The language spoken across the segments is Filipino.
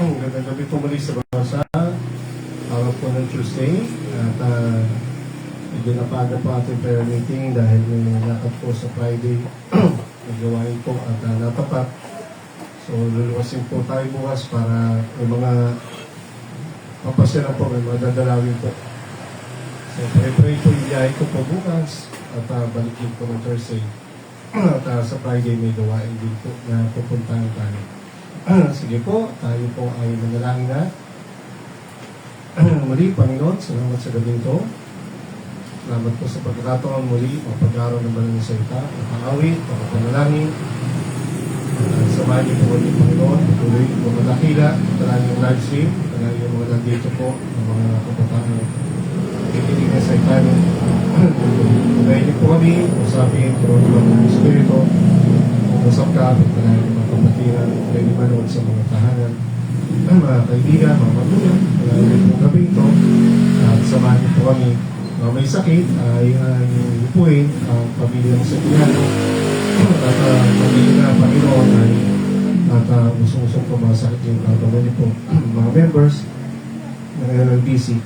Gandang gabi po muli sa bansa. Araw po ng Tuesday. At medyo napaga po ating prayer meeting dahil may lakad po sa Friday. Nagawain po at natapat. So luluwasin po tayo bukas para may mga papasyalan po, may mga dadalawin po. So pray po yung biyahe ko po bukas at balikin po ng Thursday. At sa Friday may gawain din po na pupuntahan tayo. Sige po, tayo po ay manalangin na. Muli, Panginoon, salamat sa gabing ito. Salamat po sa pagkakataon muli, mapag-araw ng banal na salita, mapangawit, mapagpanalangin. Samahan niyo po muli, Panginoon, patuloy po madakila, talangin yung live stream, talangin yung mga nandito po, ang mga kapataan kikinig na salita niyo. Pagayin niyo po kami, usapin, turuan po ng Espiritu, usap ka, talangin yung mga kapatiran, pwede manood sa mga tahanan, mga kaibigan, mga magulang, talangin po gabi ito, at samahan niyo po kami. May sakit ay ipuin ang pamilya ng Sakiano at pamilya na Panginoon ay at usong-usong po mga sakit yung pagpapalali po mga members ng LLBC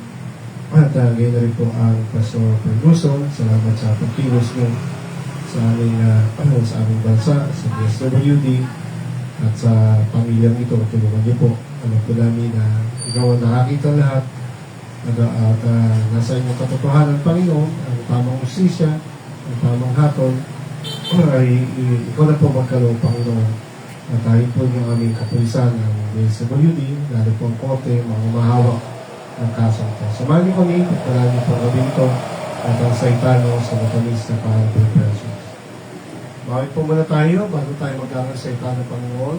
at ganyan na rin po ang Pastor Ferguson. Salamat sa pagkilos niyo sa aming sa aming bansa, sa DSWD at sa pamilyang ito. Tulungan niyo po alam po namin na ikaw ang nakakita lahat at nasa inyong katotohanan, Panginoon, ang tamang usisya, ang tamang hatol, ay ikaw na po magkaloob, Panginoon. At tayo po yung aming kapulisan ng DSWD, lalo po ang kote, mga mahawak ng kasong ito. Samahan niyo kami, pagkalaan niyo po gabi ito, at ang saitano sa matamis na parang preparation. Bakit po muna tayo, bago tayo mag-aaral sa saitano, Panginoon.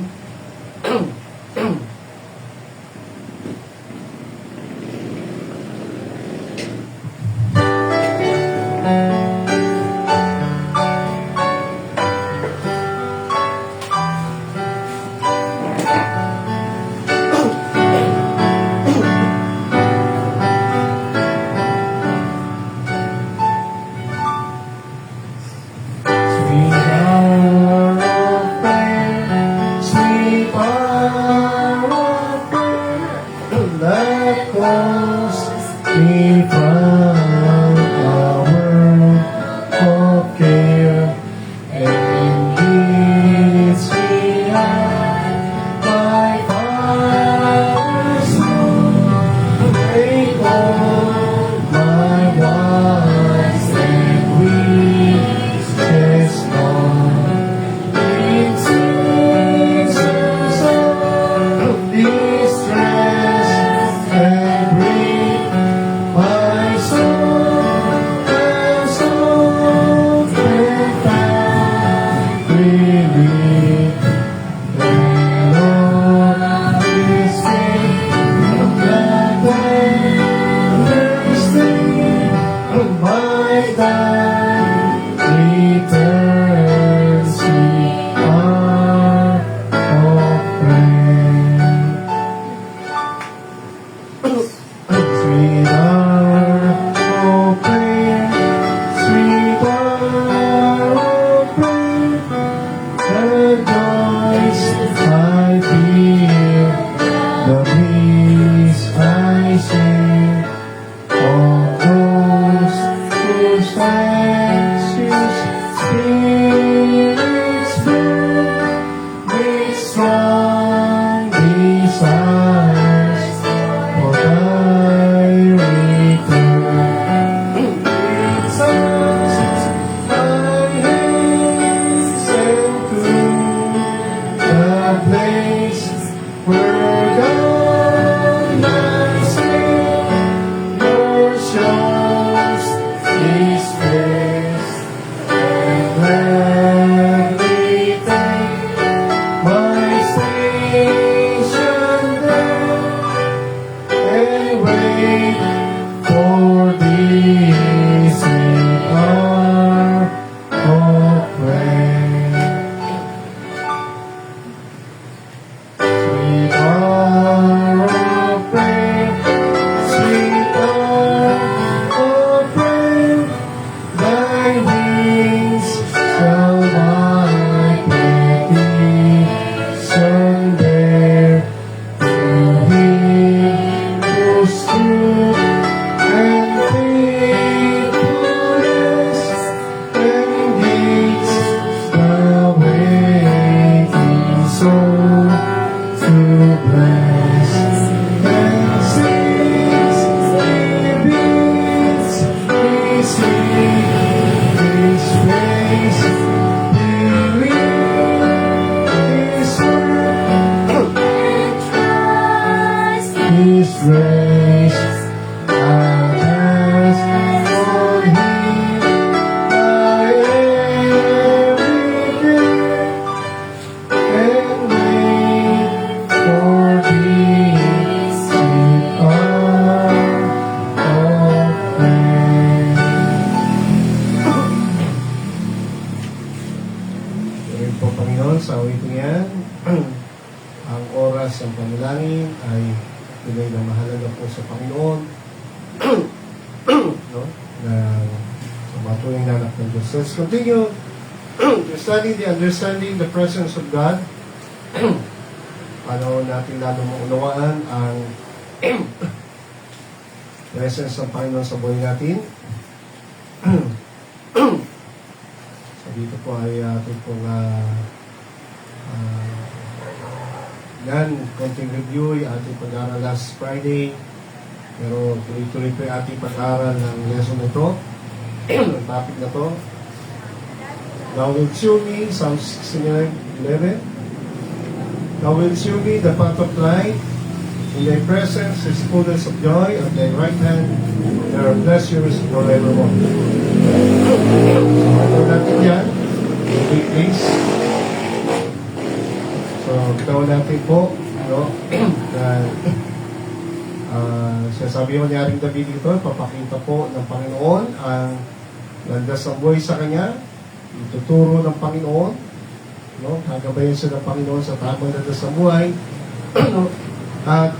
His grace. I ask for Him, my everything, and wait for His sweet arm of faith. Ngayon po, Panginoon, sa awiting yan, ang oras ng panalangin ay tunay na mahalaga po sa Panginoon. No? Na sa mga tunay na anak ng Diyos. So let's continue to study the understanding the presence of God. Paano natin lalo maunawaan ang presence ng Panginoon sa buhay natin. So dito po ay ating pong yan, konting review, yung ating pag-aaral last Friday. Pero tuloy-tuloy po yung ating pag-aaral ng lesson na ito, ng topic na to. Thou wilt shew me, Psalm 69:11. Thou wilt shew me the path of life. In thy presence is fullness of joy, at thy right hand there are pleasures forevermore. So, ito natin yan. Please. So, gawin natin po, no? Na sasabi mo ni Aring David dito, papakita po ng Panginoon ang landas ng buhay sa Kanya, ituturo ng Panginoon, no? Gagabayan siya ng Panginoon sa tamang landas ng buhay, no? At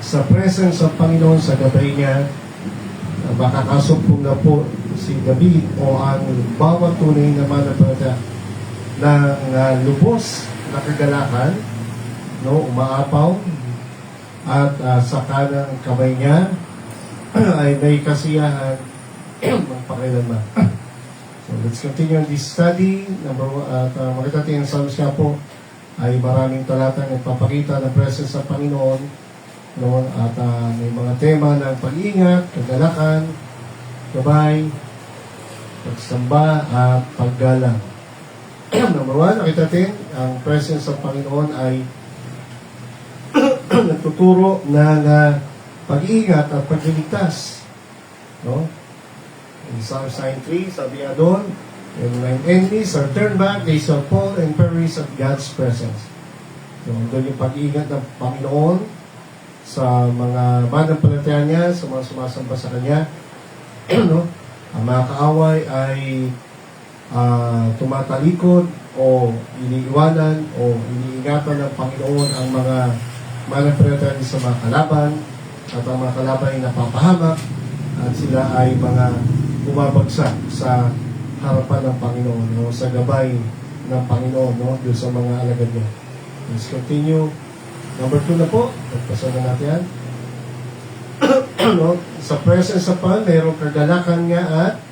sa presence ng Panginoon, sa gabay niya, makakasumpong na po si David o ang bawat tunay na mananampalataya ng lubos na kagalakan, no, umaapaw, at sa kanang kamay niya ay may kasiyahan magpakailanman. So let's continue this study. Makita natin ang Psalms nga po ay maraming talatang nagpapakita ng presence ng Panginoon, no, at may mga tema ng pag-iingat, kagalakan, gabay, pagsamba at paggalang. Number 1, nakita natin, ang presence ng Panginoon ay nagtuturo ng pag-iingat at pagliligtas. No? In Psalm 93, sabi nga doon, when mine enemies are turned back, they shall fall and perish at God's presence. So, doon yung pag-iingat ng Panginoon sa mga mananampalataya niya, sa mga sumasamba sa Kanya. No? Ang mga kaaway ay tumatalikod o iniiwanan o iniingatan ng Panginoon ang mga mananampalataya sa mga kalaban, at ang mga kalaban ay napapahamak at sila ay mga bumabagsak sa harapan ng Panginoon, no? Sa gabay ng Panginoon, no? Doon sa mga alagad niya. Let's continue. Number 2 na po. Pagpasa na natin yan. No? Sa presence sa Panginoon, mayroong kagalakan nga at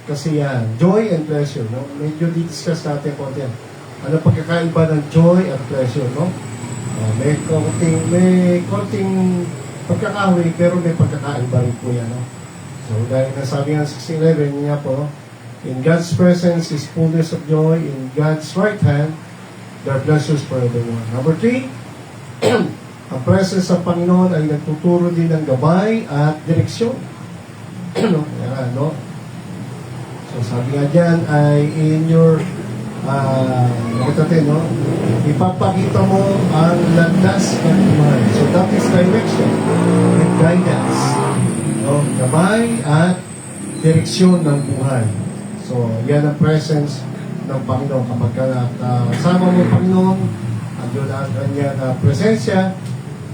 kasiyahan. Joy and pleasure. No? Medyo di-discuss natin po yan. Ano pagkakaiba ng joy at pleasure? No? May konting pagkakahoy, pero may pagkakaiba rin po yan. No? So, dahil nasabi nga 16:11 niya po, in God's presence is fullness of joy. In God's right hand, there are pleasures forevermore. Number 3, ang presence ng Panginoon ay nagtuturo din ng gabay at direksyon. No? Yan, no? So, sabi nga dyan ay in your nakita natin, no? Ipapakita mo ang landas ng buhay. So, that is direction and guidance. No? Gabay at direksyon ng buhay. So, yan ang presence ng Panginoon. Kapag kasama mo ang Panginoon, andun ang kanya na presensya,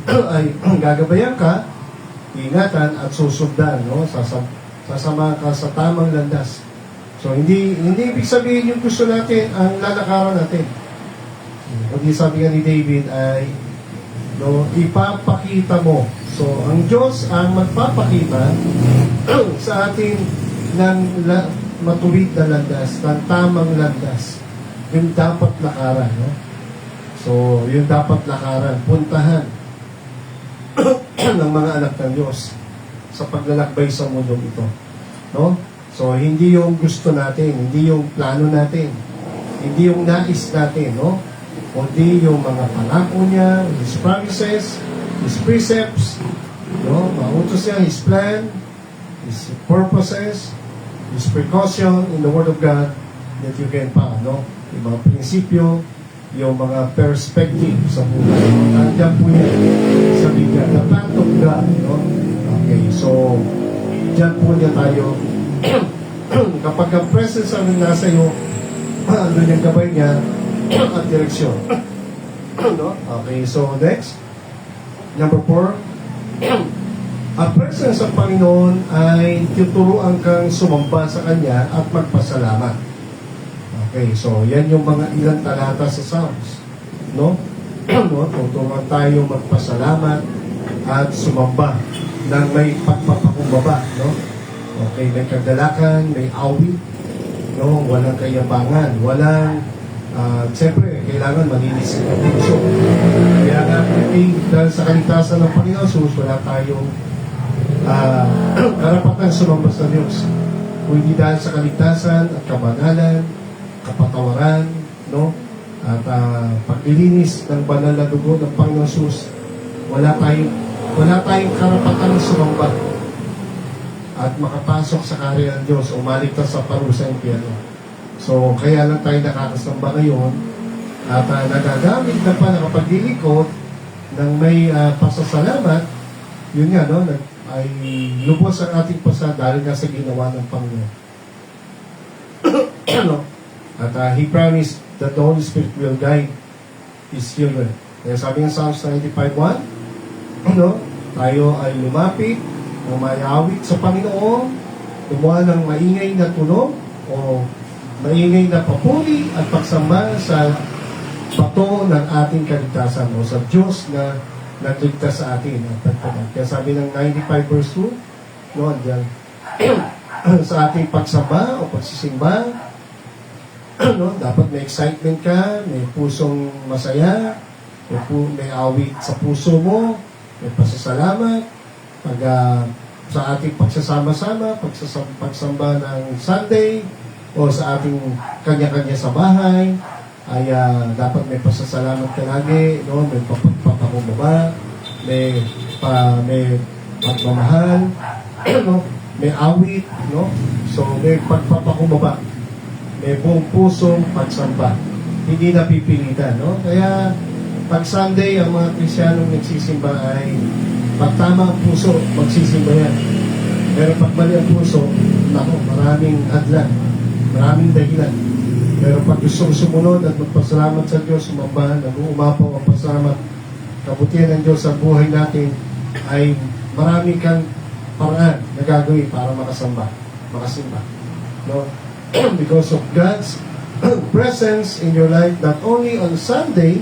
ay gagabayan ka, ingatan at susundan, no? Sasama ka sa tamang landas. So, hindi ibig sabihin yung gusto natin ang lalakaran natin. Kundi sabi nga ni David ay, no, ipapakita mo. So, ang Diyos ang magpapakita sa atin ng matuwid na landas, ng tamang landas. Yung dapat lakaran, no? So, yung dapat lakaran, puntahan ng mga anak ng Diyos sa paglalakbay sa mundong ito. No? So, hindi yung gusto natin, hindi yung plano natin, hindi yung nais natin, no? kundi yung mga pangako niya, His promises, His precepts, no? Mautos niya, His plan, His purposes, His precaution in the Word of God that you can find, no? Yung mga prinsipyo, yung mga perspective sa buhay. Nandiyan po yan sa Biblia. The plan of God, no? Okay, so, diyan po niya tayo. Kapag ang presence ang nasa iyo, ano yung gabay niya at direksyon. No? Okay, so next. Number 4. Ang presence ng Panginoon ay tuturuan kang sumamba sa Kanya at magpasalamat. Okay, so yan yung mga ilang talata sa Psalms. No? No? Tuturuan tayo magpasalamat at sumamba ng may pagpapakumbaba. No? Okay, may kagalakan, may awit, no? Walang kayabangan, walang, siyempre, kailangan malinis ang puso. Kaya nga, dahil sa kaligtasan ng Panginoon, wala tayong karapatan sumamba sa Diyos. Kung hindi dahil sa kaligtasan at kabanalan, kapatawaran, no? At paglilinis ng banal na dugo ng Panginoon Jesus, wala tayong karapatan sumamba at makapasok sa karya ng Diyos o maligtas sa parusa ng impyerno. So, kaya lang tayo nakakasamba ngayon at nagagamit na pa nakapaglilikod ng may pasasalamat, yun nga, no, ay lubos ang ating pasa dahil nga sa ginawa ng Panginoon. No? At He promised that the Holy Spirit will guide His children. Kaya sabi ng Psalms 95:1, no, tayo ay lumapit ng mayawit sa Panginoon, gumawa ng maingay na tunog o maingay na papuri at pagsamba sa bato ng ating kaligtasan o sa Diyos na nagligtas sa atin. Kaya sabi ng 95 verse 2, no, diyan, sa ating pagsamba o pagsisimba, no, dapat may excitement ka, may pusong masaya, may awit sa puso mo, may pasasalamat, pag sa ating pagsasama-sama, pagsamba ng Sunday, o sa ating kanya-kanya sa bahay, ay dapat may pasasalamat ka lagi, no? May papakumbaba, may pagmamahal, no? May awit, no? So, may pagpapakumbaba, may buong pusong pagsamba. Hindi napipilitan, no? Kaya, pag Sunday, ang mga Kristiyanong nagsisimba ay pag tama ang puso, magsisimba yan. Pero pag mali ang puso, maraming hadlan, maraming dahilan. Pero pag gustong sumunod at magpasalamat sa Diyos, sumamba, nag-uumapaw ang pasalamat, kabutihan ng Diyos sa buhay natin, ay marami kang paraan na gagawin para makasimba. No? Because of God's presence in your life, not only on Sunday,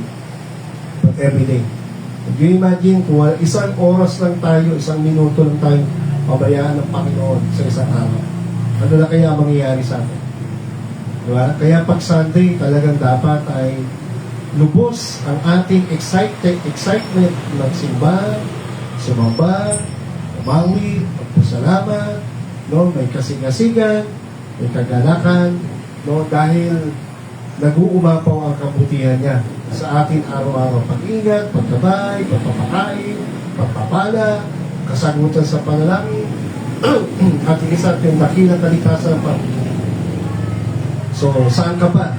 but every day. Can you imagine kung isang oras lang tayo, isang minuto lang tayo pabayaan ng Panginoon sa isang araw? Ano na kaya mangyayari sa atin? Diba? Kaya pag Sunday, talagang dapat ay lubos ang ating excitement magsimba, sumamba, umawi, magpasalamat, no? May kasigasigan, may kagalakan, no? Dahil nag-uumapaw ang kabutihan niya sa ating araw-araw. Pag-ingat, pagkabay, pagpapakain, pagpapala, kasagutan sa panalangin, at isa yung dakilang kaligtasan ng Panginoon. So, saan ka pa?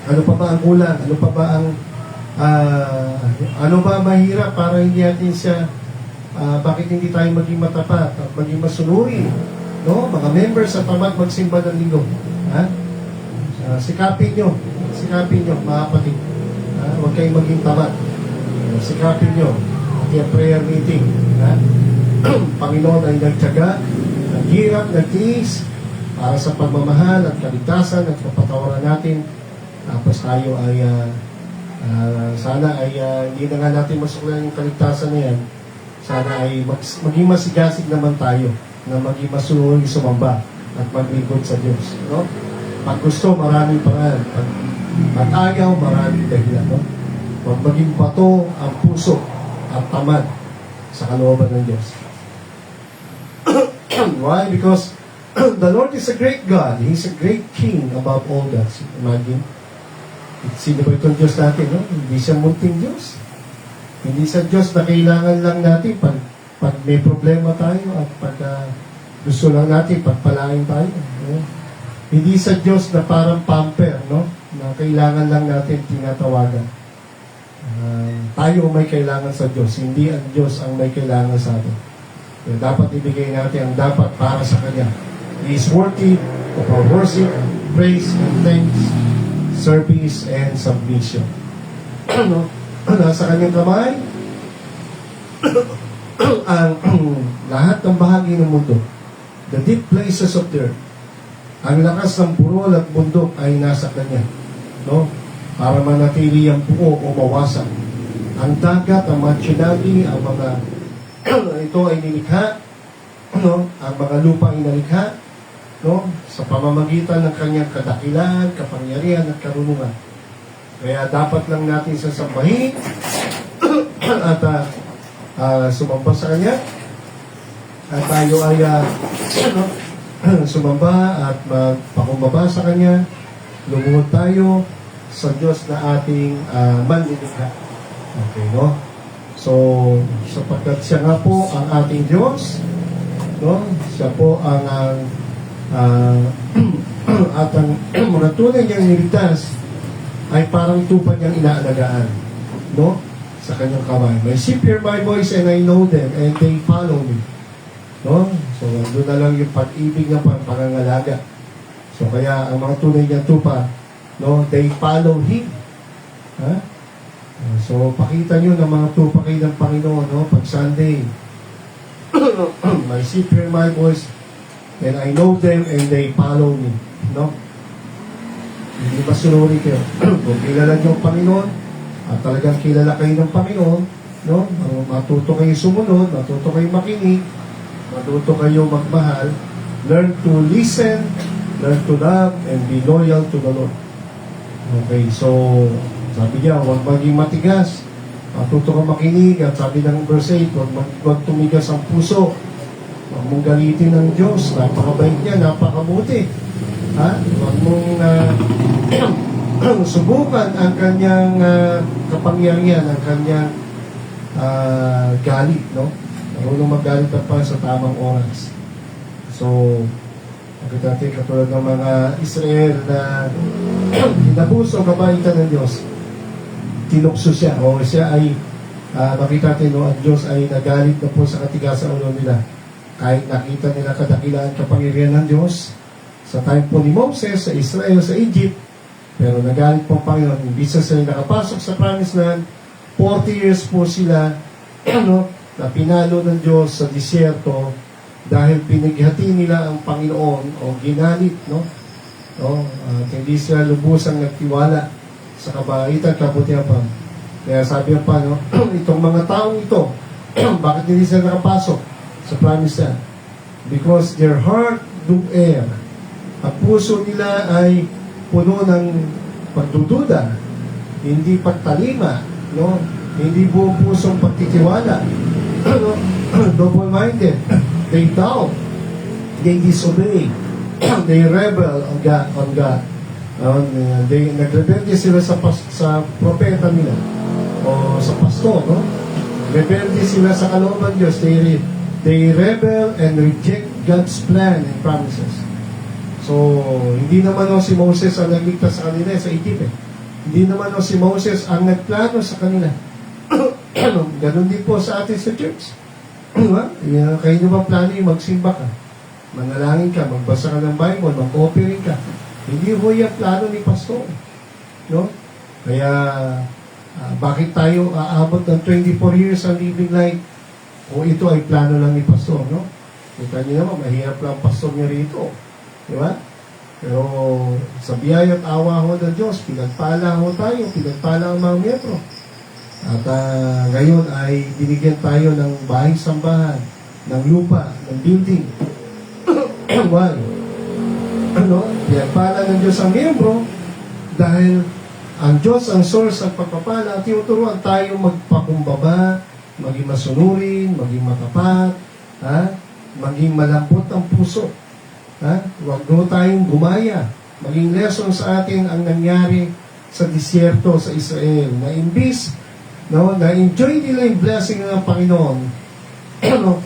Ano pa ba ang kulang? Ano pa ba ang ano ba mahirap para hindi natin siya bakit hindi tayo maging matapat at maging masunuri? No? Mga members sa tamad magsimba ng linggo. Ha? Sikapin nyo, mga kapatid. Huwag kayong maging tamad. Sikapin nyo. Yung prayer meeting. Panginoon ay nagtyaga, naghirap, nagtiis para sa pagmamahal at kaligtasan at kapatawaran natin. Tapos tayo ay sana ay hindi na nga natin masuklan yung kaligtasan na yan. Sana ay maging masigasig naman tayo na maging masunod, sumamba at maglingkod sa Diyos. No? Pag gusto, maraming paraan. Pag ayaw, maraming dahilan. No? Pag maging bato ang puso at tamad sa kalooban ng Diyos. Why? Because the Lord is a great God. He's a great King above all gods. Imagine. Sino ba itong Diyos natin, no? Hindi siya munting Diyos. Hindi sa Diyos na kailangan lang natin pag may problema tayo at pag gusto lang natin pagpalain tayo. No? Hindi sa Diyos na parang pamper, no? Na kailangan lang natin tinatawagan. Tayo may kailangan sa Diyos, hindi ang Diyos ang may kailangan sa atin. So, dapat ibigay natin ang dapat para sa Kanya. He is worthy of our worship, praise, and thanks, service, and submission. No? Nasa Kanyang kamay ang lahat ng bahagi ng mundo. The deep places of the earth. Ang lakas ng burol at bundok ay nasa Kanya. No? Para manatili ang buo o mawasak. Ang dagat, ang mga tsunami, ang mga ito ay nilikha. No? Ang mga lupa ay nalikha. No? Sa pamamagitan ng Kanyang kadakilan, kapangyarihan at karunungan. Kaya dapat lang natin sasambahin at sumamba sa Kanya. At tayo ay sumamba at magpakumbaba sa Kanya. Lumuhod tayo sa Diyos na ating manlilikha. Okay, no? So, sapagkat siya nga po ang ating Diyos, no? Siya po ang at ang mga tunay niyang niligtas ay parang tupa niyang inaalagaan, no? Sa kanyang kamay. My sheep hear my voice and I know them and they follow me. No? So, doon na lang yung pag-ibig ng pangangalaga. So, kaya ang mga tunay niyang tupa, no? They follow Him. Ha? So, pakita nyo ng mga tupa kayo ng Panginoon, no? Pag Sunday. My sheep hear my voice and I know them and they follow me. No? Hindi ba sunuri kayo? Kung kilala nyo ang Panginoon, at talagang kilala kayo ng Panginoon, no? Matuto kayo sumunod, matuto kayo makinig, matuto kayo magmahal, learn to listen, learn to love, and be loyal to the Lord. Okay, so, sabi niya, huwag maging matigas, matuto ka makinig, at sabi ng verse 8, huwag tumigas ang puso, huwag mong galitin ng Diyos, napakabait niya, napakabuti. Ha? Huwag mong subukan ang kanyang kapangyarihan, ang kanyang galit, no? Marunong magalit pa sa tamang oras. So, nakita natin katulad ng mga Israel na kinabuso kabaitan ng Diyos, tinukso siya, o siya ay nakita natin, no, ang Diyos ay nagalit na po sa katigasan ulo nila. Kahit nakita nila kadakilaan kapangyarihan ng Diyos, sa time po ni Moses, sa Israel, sa Egypt, pero nagalit po ang Panginoon. Hindi sila nakapasok sa promised land. 40 years po sila na pinalo ng Diyos sa disyerto dahil pinighati nila ang Panginoon o ginalit. At hindi sila lubusang nagtiwala sa kabaitan, kabutihan pa. Kaya sabi pa, itong mga taong ito, bakit hindi sila nakapasok sa promised land? Because their heart do err. Ang puso nila ay puno ng pagdududa, hindi pagtalima, no? Hindi buong pusong pagtitiwala, double-minded, they doubt, they disobey, they rebel on God. They nagrebelde sila sa propeta nila o sa pastor, no? Rebelde sila sa kalooban Diyos. They rebel and reject God's plan and promises. So, hindi naman si Moses ang nagligtas sa kanila sa Egypt. Hindi naman si Moses ang nagplano sa kanila. Ganon din po sa atin sa church. Kayo nyo ba plano yung magsimba ka? Manalangin ka, magbasa ka ng Bible, mag-offering ka. Hindi ho yung plano ni pastor. No? Kaya, bakit tayo aabot ng 24 years ang living life? O ito ay plano lang ni pastor, no? Kita nyo naman, mahirap lang pastor niya rito. Diba? Pero sa biyaya at awa ho ng Diyos, pinagpala ho tayo, pinagpala ang mga miyembro. At ngayon ay binigyan tayo ng bahay-sambahan, ng lupa, ng building. Why? Pinagpala ng Diyos ang miyembro dahil ang Diyos ang source ng pagpapala at tinuturuan tayo magpakumbaba, maging masunurin, maging matapat, maging malambot ang puso. Huwag no tayong gumaya. Maging lesson sa atin ang nangyari sa disyerto sa Israel, na imbis, no, na-enjoy nila yung blessing ng Panginoon, no,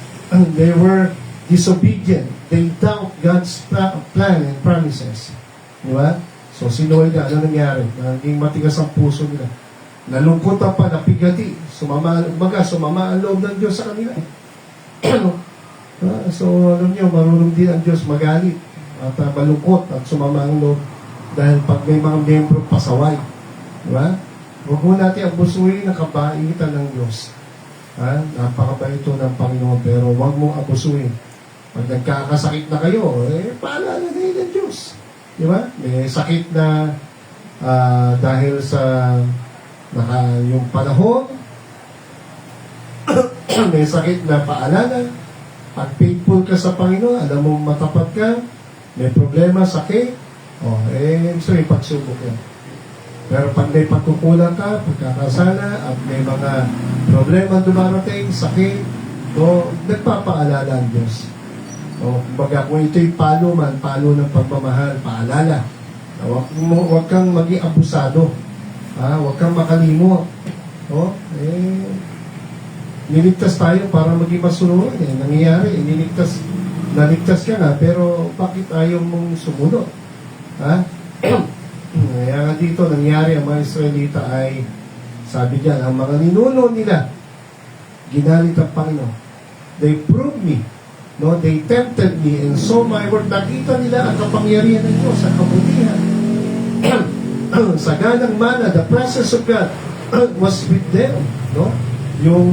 they were disobedient. They doubt God's plan and promises. Di ba? So, sinuway na, ano nangyari? Naging matigas ang puso nila. Nalungkot pa, napigati. Sumama ang loob ng Diyos sa kanila. So, alam niyo, marunong din ang Diyos magalit at malungkot at sumama ang loob dahil pag may mga membro pasaway. Diba? Huwag mo natin abusuin ang kabaitan ng Diyos. Napakabait ito ng Panginoon, pero huwag mong abusuin. Pag nagkakasakit na kayo, paalala na yun ng Diyos. Diba? May sakit na dahil sa yung panahon, may sakit na paalala. Pag faithful ka sa Panginoon, alam mo matapat ka, may problema, sakit, so ipagsubok yan. Pero pag may pagkukulang ka, pagkakasala, at may mga problema dumarating, sakit, nagpapaalala ang Diyos. Kumbaga, kung ito'y palo man, palo ng pagmamahal, paalala. Huwag kang maging abusado. Huwag kang makalimot. Niligtas tayo para maging masunod. Nangyayari, naligtas ka na, pero bakit ayaw mong sumunod? Kaya nga dito, nangyari ang mga Israelita ay, sabi diyan, ang mga ninuno nila, ginalit ang Panginoon. They proved me. No, they tempted me and so my word. Nakita nila ang kapangyarihan ng Diyos, ang kabutihan. Sa ganang mana, the presence of God was with them. No? Yung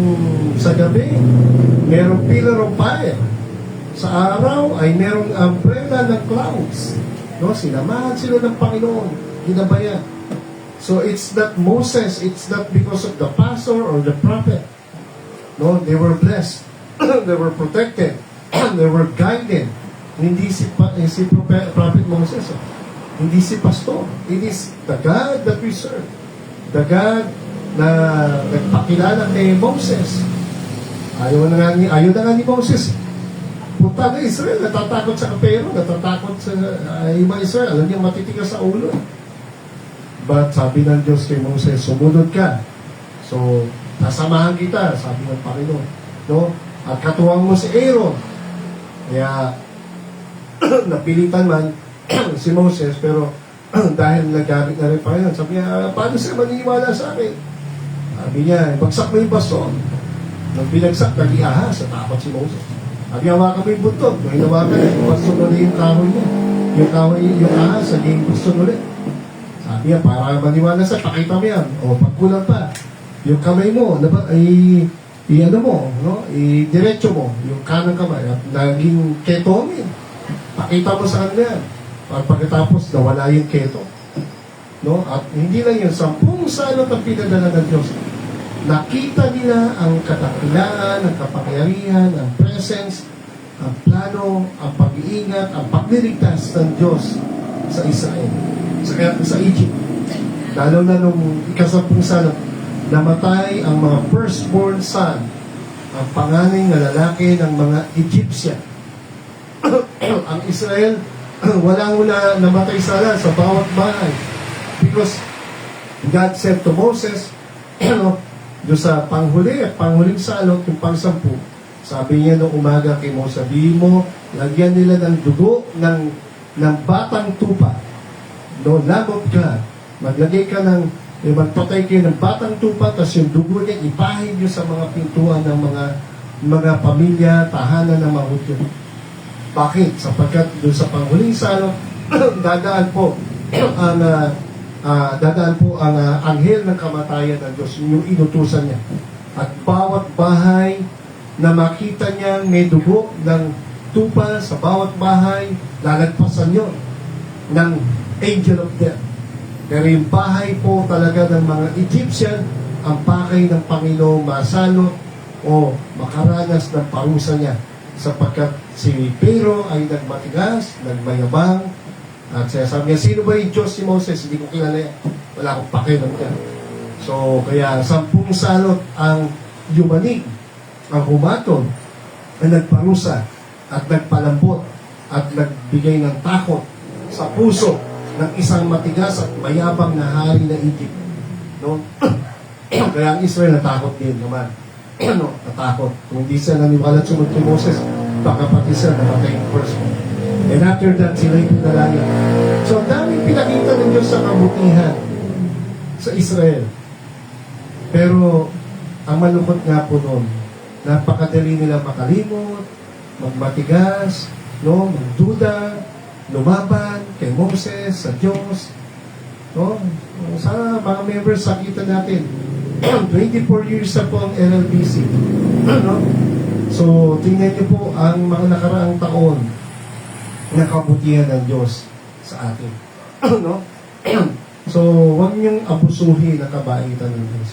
sa gabi, merong pillar of fire. Sa araw ay merong umbrella ng clouds. No? Sinamahan sila ng Panginoon. Ginabayan. So it's not Moses, it's not because of the pastor or the prophet. No, they were blessed. They were protected. They were guided. Hindi si Prophet Moses. Hindi si pastor. It is the God that we serve. The God na nagpakilala kay Moses. Ayaw na nga ni Moses. Punta na Israel, natatakot sa kapero, natatakot sa ibang Israel. Alam niya, matitigas sa ulo. But sabi ng Diyos kay Moses, sumunod ka. So, nasamahan kita, sabi ng Panginoon. No? At katuwang mo si Aaron. Kaya, napilitan man si Moses, pero dahil nagamit na rin Panginoon, sabi niya, paano siya maniniwala sa akin? Sabi niya, bagsak mo yung baston. Nang binagsak, nag-iahas, sa takot si Moses. Sabi niya, hawakan mo yung buntot. Nung hinawakan, yung baston ulit yung kahoy niya. Yung ahas, naging baston ulit. Sabi niya, para maniwala sa, pakita mo yan. O, pagkulang pa, yung kamay mo, diretso mo, yung kanang kamay, at naging ketomin. Pakita mo sa kanila yan. Pagkatapos, nawala yung keto. No? At hindi lang yun, 10 salot ang pinadala ng Diyos. Nakita nila ang kadakilaan, ang kapangyarihan, ang presence, ang plano, ang pag-iingat, ang pagliligtas ng Diyos sa Israel, sa Egypt. Lalo na nung ika-10 salot, namatay ang mga firstborn son, ang panganay na lalaki ng mga Egyptian. Ang Israel, walang namatay sala sa bawat bahay. Because God said to Moses, doon sa panghuling salot, yung pang-10, sabi niya noong umaga kay Moses, sabihin mo, lagyan nila ng dugo ng batang tupa. No, Lamb of God. Maglagay ka magpatay kayo ng batang tupa, tapos yung dugo niya, ipahin niyo sa mga pintuan ng mga pamilya, tahanan ng mga Hudyo. Bakit? Sapagkat doon sa panghuling salot, dadaan po ang anghel ng kamatayan ng Diyos, yung inutusan niya. At bawat bahay na makita niya may dugo ng tupa sa bawat bahay, lalagpasan yun ng angel of death. Pero yung bahay po talaga ng mga Egyptian, ang pakay ng Panginoon masalot o makaranas ng parusa niya. Sapagkat si Pero ay nagmatigas, nagmayabang, at sabi niya, sino ba yung Diyos si Moses? Hindi ko kilala yan. Wala akong pakialam yan. So, kaya 10 salot ang yumanig, ang humatol, ang nagparusa, at nagpalambot, at nagbigay ng takot sa puso ng isang matigas at mayabang na hari na Egypt. No? Kaya ang Israel natakot din naman. No? Natakot. Kung hindi sila naniwala sumunod kay Moses, baka pati sila namatay in first one. And after that, sila yung pinalaya. So, ang daming pinakita ng Diyos sa kabutihan sa Israel. Pero, ang malungkot nga po noon, napakadali nila makalimot, magmatigas, no, magduda, lumaban kay Moses, sa Diyos. No? Sana mga members, sakita natin. 24 years na po ang LLBC. No? So, tingnan niyo po ang mga nakaraang taon na kabutihan ng Diyos sa atin. No? So, huwag niyong abusuhin ang kabaitan ng Diyos.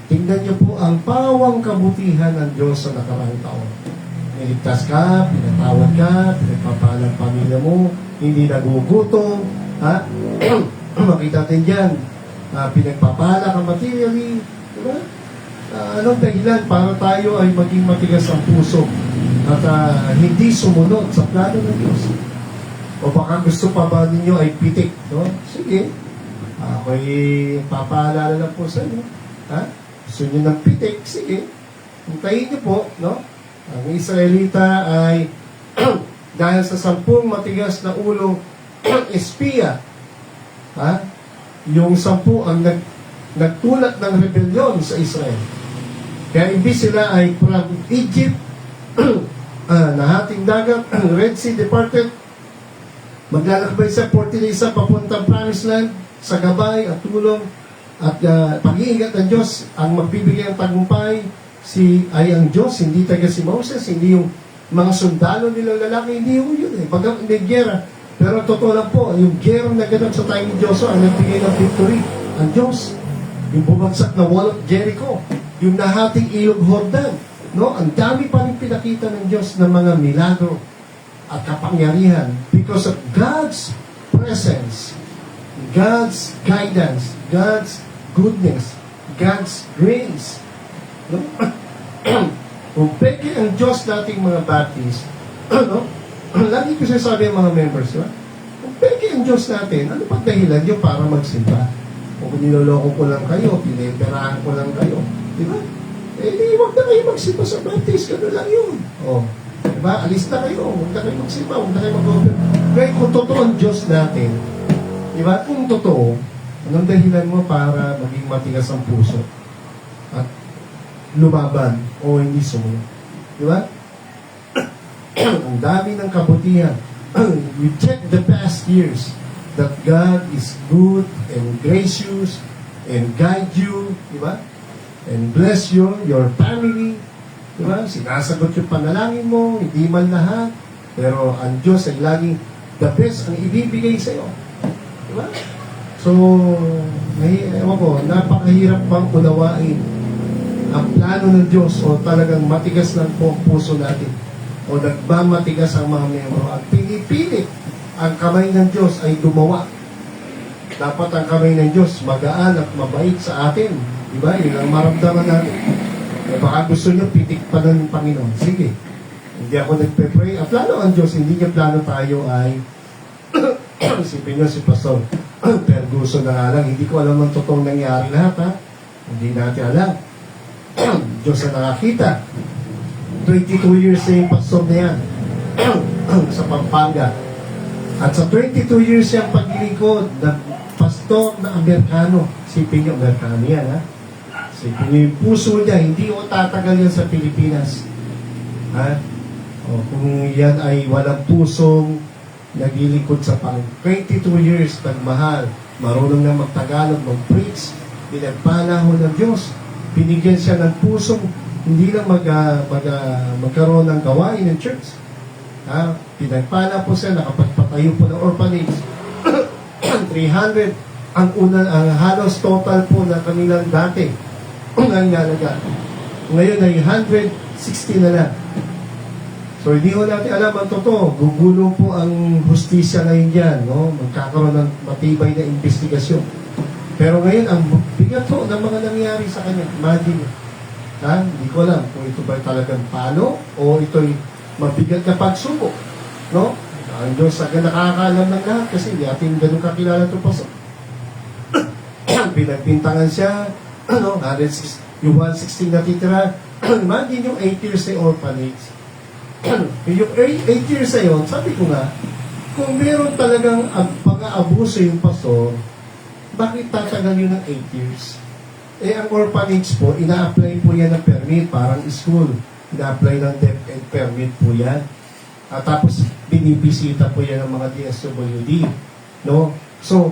Tingnan niyo po ang pawang kabutihan ng Diyos sa nakaraang taon. Niligtas ka, pinatawad ka, pinagpapalang pamilya mo, hindi nagugutom, ha? Makita natin dyan, pinagpapala ka materially, diba? Anong dahilan para tayo ay maging matigas ang puso at hindi sumunod sa plano ng Diyos? O baka gusto pa ba ninyo ay pitik, no? Sige, ako'y papaalala lang po sa inyo, ha? Gusto nyo ng pitik, sige, hintayin nyo po, no? Ang Israelita ay dahil sa 10 matigas na ulong espiya, ha? Yung 10 ang nagtulak ng rebellion sa Israel. Kaya imbis sila ay from Egypt, nahating dagat, Red Sea departed, maglalakbay sa 40 days sa papuntang Promised Land, sa gabay at tulong at pag-iingat ng Diyos ang magbibigay ng tagumpay ay ang Diyos, hindi taga si Moses, hindi yung mga sundalo nilang lalaki, hindi yung yun eh. Pag may gera. Pero totoo lang po, yung gera na ganap sa time ni Joshua ang nagbigay ng victory. Ang Diyos, yung bumagsak na wall of Jericho, yung nahating ilog Jordan, no? Ang dami pa rin pinakita ng Diyos ng mga milagro at kapangyarihan because of God's presence, God's guidance, God's goodness, God's grace. No? Kung peke ang Diyos nating mga baptists, no? Lagi ko sinasabi ang mga members, diba? Kung peke ang Diyos natin, ano pa dahilan nyo para magsimba? O kung niloloko ko lang kayo, piniperahan ko lang kayo, diba? Eh, huwag na kayo magsimba sa baptist, gano'n lang yun. O, diba? Alis na kayo, huwag na kayo magsimba, huwag na kayo mag-open. Kaya kung totoo ang Diyos natin, diba? Kung totoo, anong dahilan mo para maging matigas ang puso? At lumaban o hindi sumunod. Di ba? Ang dami ng kabutihan. We check the past years that God is good and gracious and guide you, di ba? And bless you, your family, di ba? Sinasagot yung panalangin mo, hindi man lahat, pero ang Diyos ay laging the best ang ibibigay sa iyo. Di ba? So, ewan ko, napakahirap bang unawain ang plano ng Diyos o talagang matigas lang po ang puso natin o nagmamatigas ang mga membro at pinipilit ang kamay ng Diyos ay gumawa. Dapat ang kamay ng Diyos magaan at mabait sa atin. Diba? Yun ang maramdaman natin. E baka gusto nyo pitik pa ng Panginoon. Sige. Hindi ako nagpe-pray. Ang plano ang Diyos, hindi niya plano tayo ay isipin nyo si Pastor Perguso na nga lang. Hindi ko alam ang totoong nangyari lahat, ha? Hindi natin alam. Diyos na nakakita. 22 years na yung pastor na yan sa Pampanga. At sa 22 years yung paglilingkod na pastor na Amerikano. Sipin nyo, Amerikano yan, ha? Sipin nyo yung puso niya, hindi o tatagal yan sa Pilipinas. Ha? O, kung yan ay walang pusong naglilingkod sa Panginoon. 22 years, nagmahal, marunong na magtagalog, mag-preach, pinagpanahon ng Diyos. Binigyan siya ng pusong hindi lang magkaroon ng gawain ng church. Ha? Pinagpala po siya, nakapagpatayo po ng orphanage. 300 ang halos total po na kanilang dati ang nalaga. Ngayon ay 160 na lang. So hindi ko natin alam ang totoo. Gugulo po ang hustisya ngayon dyan. No? Magkakaroon ng matibay na investigasyon. Pero ngayon, ang bigat po ng mga nangyari sa kanya. Imagine. Ha? Hindi ko alam kung ito ba talagang palo o ito'y mabigat na pagsubok. No? Ang Diyos agad nakakaalam ng lahat kasi hindi atin ganun kakilala ito pa. Pinagbintangan siya, 106, yung 116 na titira. Imagine yung 8 years sa orphanage. Yung 8 years sa yun, sabi ko nga, kung meron talagang pang-aabuso yung pastor, bakit tatagal yun ng 8 years? Ang orphanage po, ina-apply po yan ng permit, parang school. Ina-apply ng DepEd permit po yan. At tapos, binibisita po yan ng mga DSWD. No? So,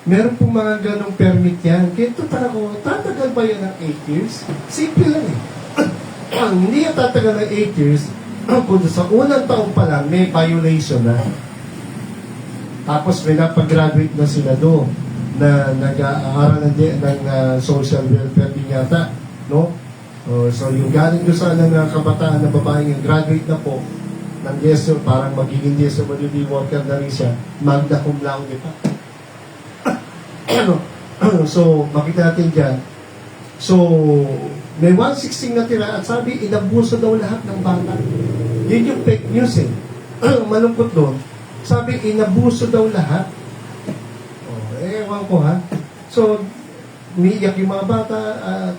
meron po mga ganong permit yan. Kaya ko, tatagal ba yan ng 8 years? Simple lang eh. Hindi yan tatagal ng 8 years, kung sa unang taon pa lang, may violation na. Tapos, may napag-graduate na sila doon na nag-aaral ng social welfare din yata. No? So, yung galing doon sa kabataan na babae yung graduate na po, ng DSO, parang magiging DSWD worker na rin siya, magna cum laude pa. So, makita natin dyan. So, may 116 na tira at sabi, inabuso daw lahat ng bata. Yun yung fake news eh. Malungkot doon. Sabi, inabuso daw lahat. Ewan ko ha. So, umiiyak yung mga bata at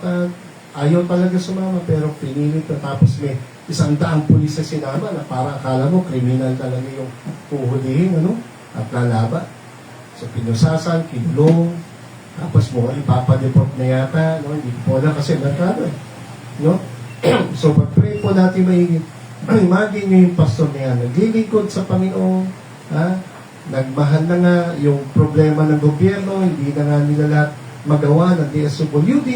ayaw talaga sumama pero pinilit na tapos may 100 pulis na sinama na para akala mo kriminal talaga yung puhulihin at lalaba. So pinusasan, kinulong, tapos mo ipapadeport na yata, hindi po na kasi merkado no? So pag-pray po natin maigit. Imagine nyo yung pastor na yan, naglilingkod sa Panginoon, nagmahal na nga yung problema ng gobyerno, hindi na nga nila lahat magawa ng DSWD,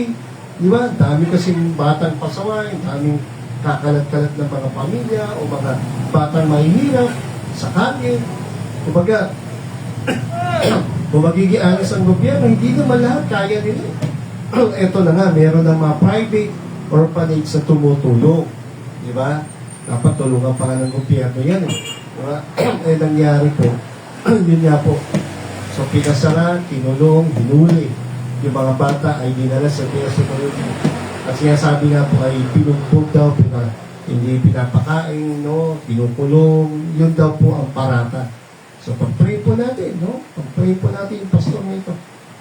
di ba? Dami kasing batang pasaway, daming kakalat-kalat ng mga pamilya o mga batang mahihirap sa kanya. Kumbaga, kung magigianis ang gobyerno, hindi naman lahat kaya nila. Ito na nga, meron ng mga private orphanage na tumutulong. Di ba? Dapat tulungan pa nga ng gobyerno yan eh. Diba? Nangyari po, yun nga po. So, pinasara, kinulong, hinuli. Yung mga bata ay dinala sa DSWD. At sinasabi nga po ay pinumpog daw, hindi pinapakain, pinukulong, yun daw po ang parata. So pag-pray po natin, pag-pray po natin yung pastor na ito.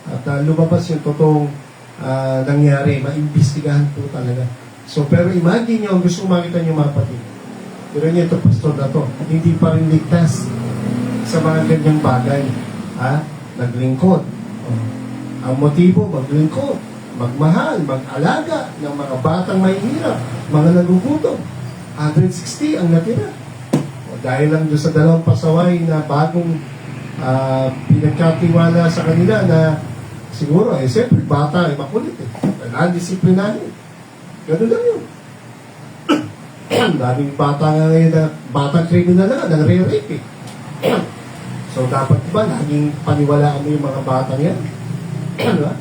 At lumabas yung totoong nangyari, maimbestigahan po talaga. So pero imagine nyo, gusto ko makita nyo mga kapatid. Pero nyo ito pastor na to, hindi pa rin ligtas sa mga ganyang bagay. Naglingkod. Ang motibo, maglingkod. Magmahal, mag-alaga ng mga batang mahihirap, mga nagugutom. 160 ang natira. Dahil lang doon sa dalawang pasaway na bagong pinagkatiwala sa kanila na siguro, siyempre, bata ay makulit disiplinahin. Ganun lang yun. Daming bata nga ngayon na batang kriminal na nagre-rape So, dapat ba, laging paniwalaan mo yung mga batang yan? Diba?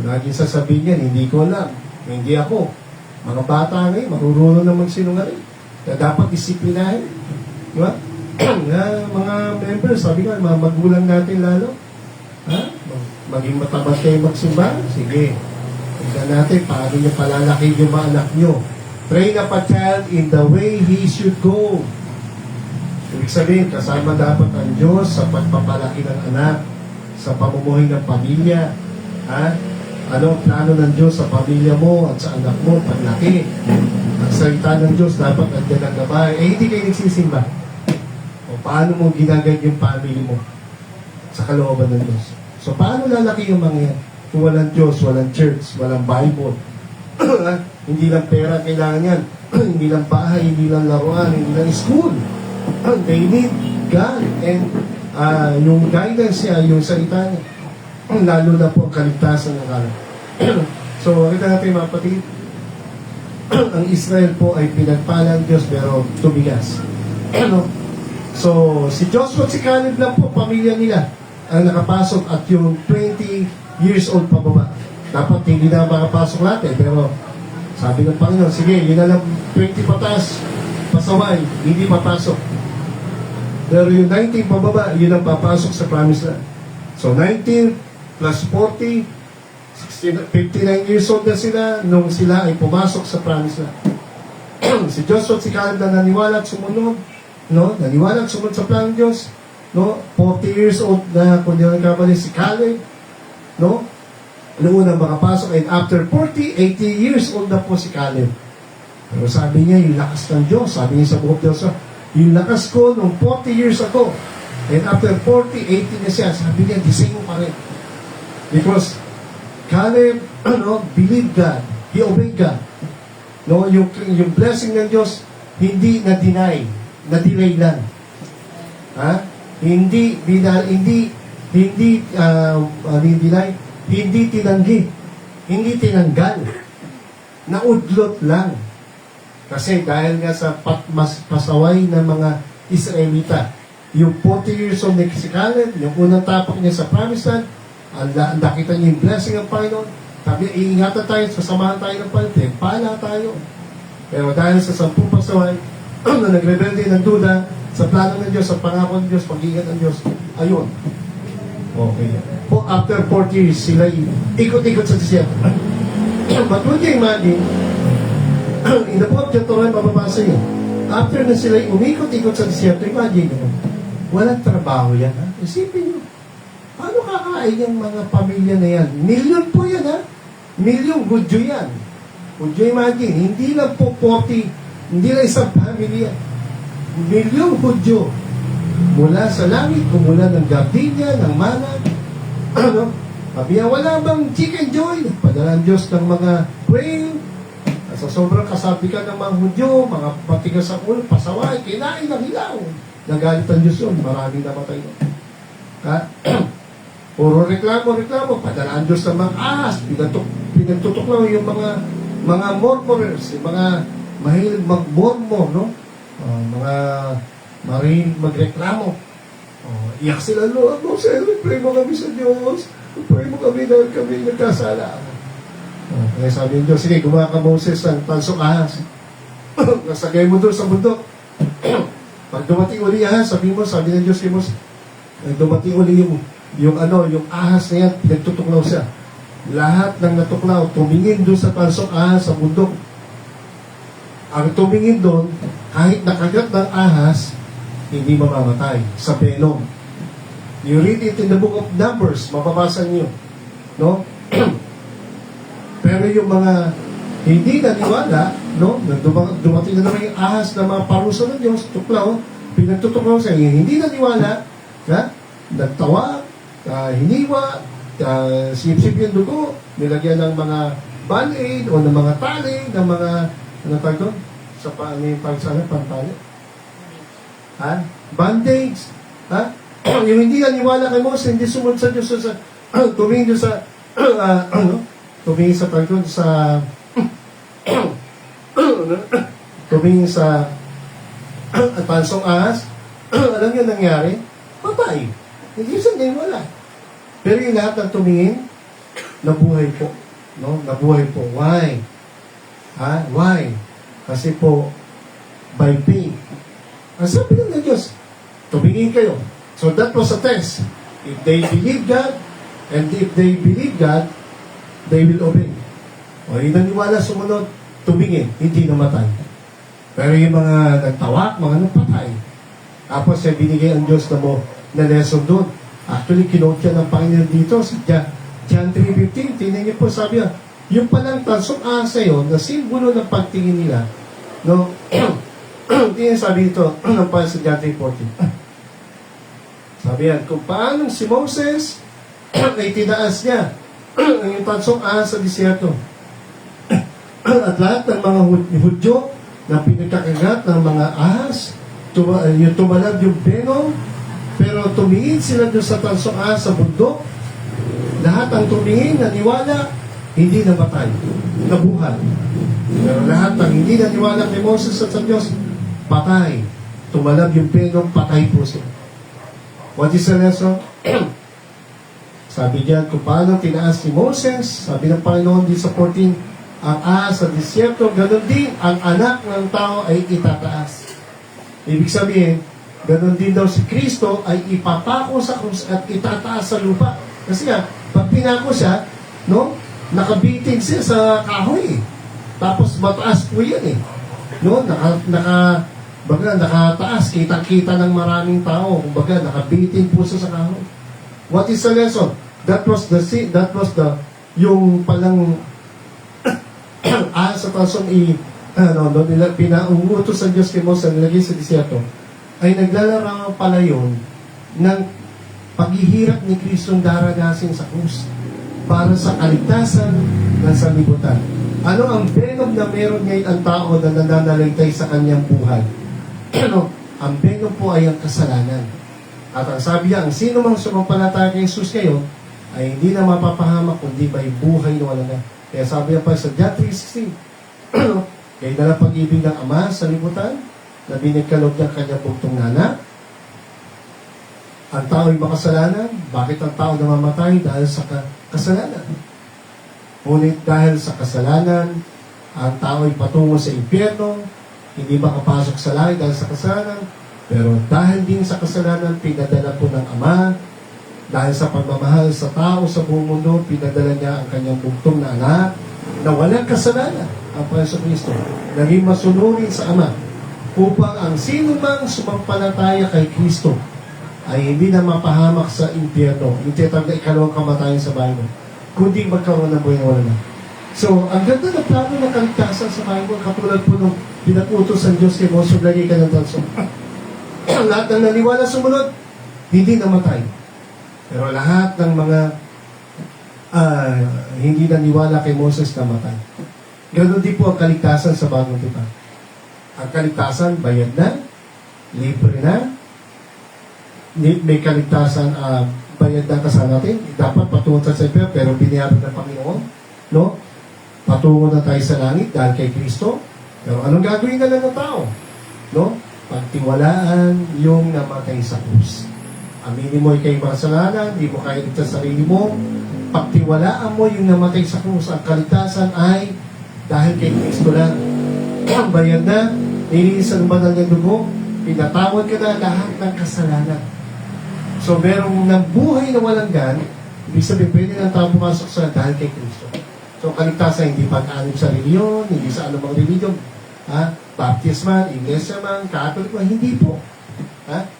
Laging sasabihin yan, hindi ko alam. Hindi ako. Mga bata ngayon, marurunong na magsinungaling. Kaya dapat disiplinahin. Diba? Mga members, sabi nga, mga magulang natin lalo. Maging matabat kayo magsimba? Sige. Tignan natin, paano nyo palalaki yung mga anak nyo. Train up a child in the way he should go. Ibig sabihin, kasama dapat ang Diyos sa pagpapalaki ng anak, sa pamumuhay ng pamilya. Ano ang plano ng Diyos sa pamilya mo at sa anak mo, paglaki. Ang salita ng Diyos dapat nandiyan ang gabay. Hindi kayo nagsisimba. O paano mo ginagad yung family mo sa kalooban ng Diyos. So paano lalaki yung mga yan? Kung walang Diyos, walang church, walang Bible. Hindi lang pera kailangan yan. Hindi lang bahay, hindi lang laruan, hindi lang school. They need God and yung guidance niya, yung salita niya. Lalo na po ang kaligtasan ng kalan. So, kita natin mga kapatid, ang Israel po ay pinagpala ng Diyos pero tumigas. So, si Joshua at si Caleb lang po, pamilya nila, ang nakapasok at yung 20 years old pababa. Dapat hindi na makapasok natin, pero sabi ng Panginoon, sige, yun na lang 20 patas, pasaway, hindi papasok. Pero yung 19 pababa, yun ang papasok sa promised land. So 19 plus 40, 59 years old na sila nung sila ay pumasok sa promised land. Si Joshua at si Caleb na naniwala at sumunod, no? Naniwala at sumunod sa plan ng Diyos, no? 40 years old na, kung di ako nagkamali, si Caleb, no? Noong unang makapasok, and after 40, 80 years old na po si Caleb. Pero sabi niya, yung lakas ng Diyos, sabi niya sa buhok Diyos, yung lakas ko nung 40 years ago, and after 40, 80 na siya, sabi niya, the same pa rin. Because Caleb, believed God, he obeyed God. No, yung blessing ng Diyos, hindi na-deny, na-delay lang. Ha? Hindi tinanggi, hindi tinanggal, naudlot lang. Kasi dahil nga sa pasaway ng mga Israelita, yung 40 years old ni si Caleb, yung unang tapak niya sa Promised Land, nakita niya yung blessing ng Panginoon. Sabi, iingatan tayo, sasamahan tayo ng Panginoon, pala tayo. Pero dahil sa 10 pasaway, na nagrebelde ng duda, sa plano ng Diyos, sa pangako ng Diyos, pag-iingat ng Diyos, ayun. Okay. After 40 years, sila ikot-ikot sa desierto. But would you imagine, in the book of Deuteronomy, mababasa yun. After na sila umikot-ikot sa desierto, imagine nyo, walang trabaho yan, ha? Isipin nyo, paano kakain yung mga pamilya na yan? Milyon po yan, ha? Milyong Hudyo yan. Would you imagine, hindi lang po 40, hindi lang isang pamilya. Milyong Hudyo. Mula sa langit, kumula ng gardenia, ng mana. Sabi wala bang chicken joy? Padala ng Diyos ng mga quail. Sa sobrang kasabikan ng mga Hudyo, mga patigas sa ulo, pasaway, kinain ng hilaw. Nagalit ang Diyos yun, maraming namatay yun. Puro reklamo, padala ang Diyos ng mga ahas, pinagtutok lang yung mga murmurers, yung mga mahilig mag-murmur, no? Mga mahilig magreklamo. Iyak sila, Lord, pray mo kami sa Diyos. Pray mo kami dahil kami nagkasala. Kaya sabi ng Diyos, sige, gumawa ka Moses ng tansok ahas. Nasagay mo doon sa bundok. Pag dumating uli ahas, sabi ng Diyos kay Moses, dumating uli yung ahas na yan, pinagtutuklaw siya. Lahat ng natuklaw, tumingin doon sa tansok ahas sa bundok. Ang tumingin doon, kahit nakagat ng ahas, hindi mamamatay sa venom. You read it in the book of Numbers, mababasa niyo. No? Pero yung mga hindi naniwala, no? Dumating na naman yung ahas na mga parusa ng Diyos, tuklaw, pinagtutuklaw sa inyo. Hindi naniwala, nagtawa, hiniwa, sip-sip yung dugo, nilagyan ng mga band-aid o ng mga tali, ng mga, ano tawag doon? Sa pantali. Band-aids. Yung hindi naniwala kay Moses, hindi sumunod sa Diyos, tumingin doon sa, tumingin sa pagkon sa tumingin sa tansong ahas, alam niyo nangyari? Patay. Hindi siya naniwala. Pero yung lahat ng tumingin, nabuhay po. No? Nabuhay po. Why? Why? Kasi po, by faith. Ang sabi ng Diyos, tumingin kayo. So that was a test. If they believe God, and if they believe God, they will obey. O yung naniwala sumunod, tumingin, hindi namatay. Pero yung mga nagtawak, mga napatay. Tapos siya binigay ang Diyos na lesson doon. Actually, kinote siya ng Panginoon dito sa John 3:15. Tingnan niyo po, sabi niya, yung palang tansong asa yun, na simbolo ng pagtingin nila, no? Tingnan sabi dito, ng pa sa John 3:14. Sabi yan, kung paano si Moses ay tinaas niya yung tansong ahas sa disyerto. At lahat ng mga Hudyo na pinagkakagat ng mga ahas, yung tumalab yung venom, pero tumingin sila doon sa tansong ahas sa bundok. Lahat ang tumingin, naniwala, hindi namatay, nabuhay. Pero lahat ng hindi naniwala kay Moses at sa Diyos, patay. Tumalab yung venom, patay po sila. What is the lesson? Sabi diyan, kung paano tinaas ni Moses, sabi ng Panginoon di sa 14, ang ahas sa disyerto, ganun din, ang anak ng tao ay itataas. Ibig sabihin, ganun din daw si Kristo ay ipapako sa krus at itataas sa lupa. Kasi nga, pag pinako siya, no, nakabitin siya sa kahoy. Tapos mataas po yan No? Baga, nakataas, kita-kita ng maraming tao. Kumbaga, nakabitin po sa kahoy. What is the lesson? That was yung palang sa tasong nila, pinauutos sa Diyos kay Moses, nilagay sa disyerto, ay naglalarawan pala yun ng paghihirap ni Kristong daranasin sa krus para sa kaligtasan ng sanlibutan. Ano ang venom na meron ngayon ang tao na nananaligtay sa kanyang buhay? Ang venom po ay ang kasalanan. At ang sabi niya, ang sino mang sumampalataya kay Jesus ngayon ay hindi na mapapahamak kundi may buhay na wala na. Kaya sabi niya pa sa John 3:16, kaya na lang pag-ibig ng Ama sa libutan na binigkalog ng kanyang bugtong na. Ang tao ay makasalanan. Bakit ang tao namamatay? Dahil sa kasalanan. Ngunit dahil sa kasalanan, ang tao ay patungo sa impyerno, hindi makapasok sa langit dahil sa kasalanan. Pero dahil din sa kasalanan, pinadala po ng Ama, dahil sa pagmamahal sa tao sa buong mundo, pinadala niya ang kanyang bugtong na anak na walang kasalanan, ang Panginoon Kristo, naging masunurin sa Ama, upang ang sino mang sumampalataya kay Kristo ay hindi na mapahamak sa impyerno, yung tiyatag na ikalawang kamatayan sa Bible, kundi magkaroon ng buhay na wala na. So, ang ganda na plano ng kaligtasan sa Bible, katulad po nung pinakutos ng Diyos kay Moses, lagay ka ng tanso. Lahat ng naniwala sumunod, hindi namatay. Pero lahat ng mga hindi naniwala kay Moses namatay. Ganun din po ang kaligtasan sa bagong tipan. Ang kaligtasan, bayad na, libre na, may kaligtasan, bayad na kasama natin. Dapat patungo tayo sa impyerno, pero binayaran ng Panginoon. No? Patungo na tayo sa langit dahil kay Kristo. Pero anong gagawin na lang ng tao? No? Pagtiwalaan yung namatay sa krus. Aminin mo ikay makasalanan, di mo kaya ligtas sa sarili mo. Pagtiwalaan mo yung namatay sa krus. Ang kaligtasan ay dahil kay Kristo lang. Bayad na, nilinisan ba ng dugo, pinatawad ka na lahat ng kasalanan. So, merong buhay na walang gan, ibig sabihin, pwede ng tao pumasok sa dahil kay Kristo. So, kaligtasan, hindi pag-anib sa reliyon, hindi sa anumang reliyon. Baptist man, Iglesia man, Catholic man, hindi po.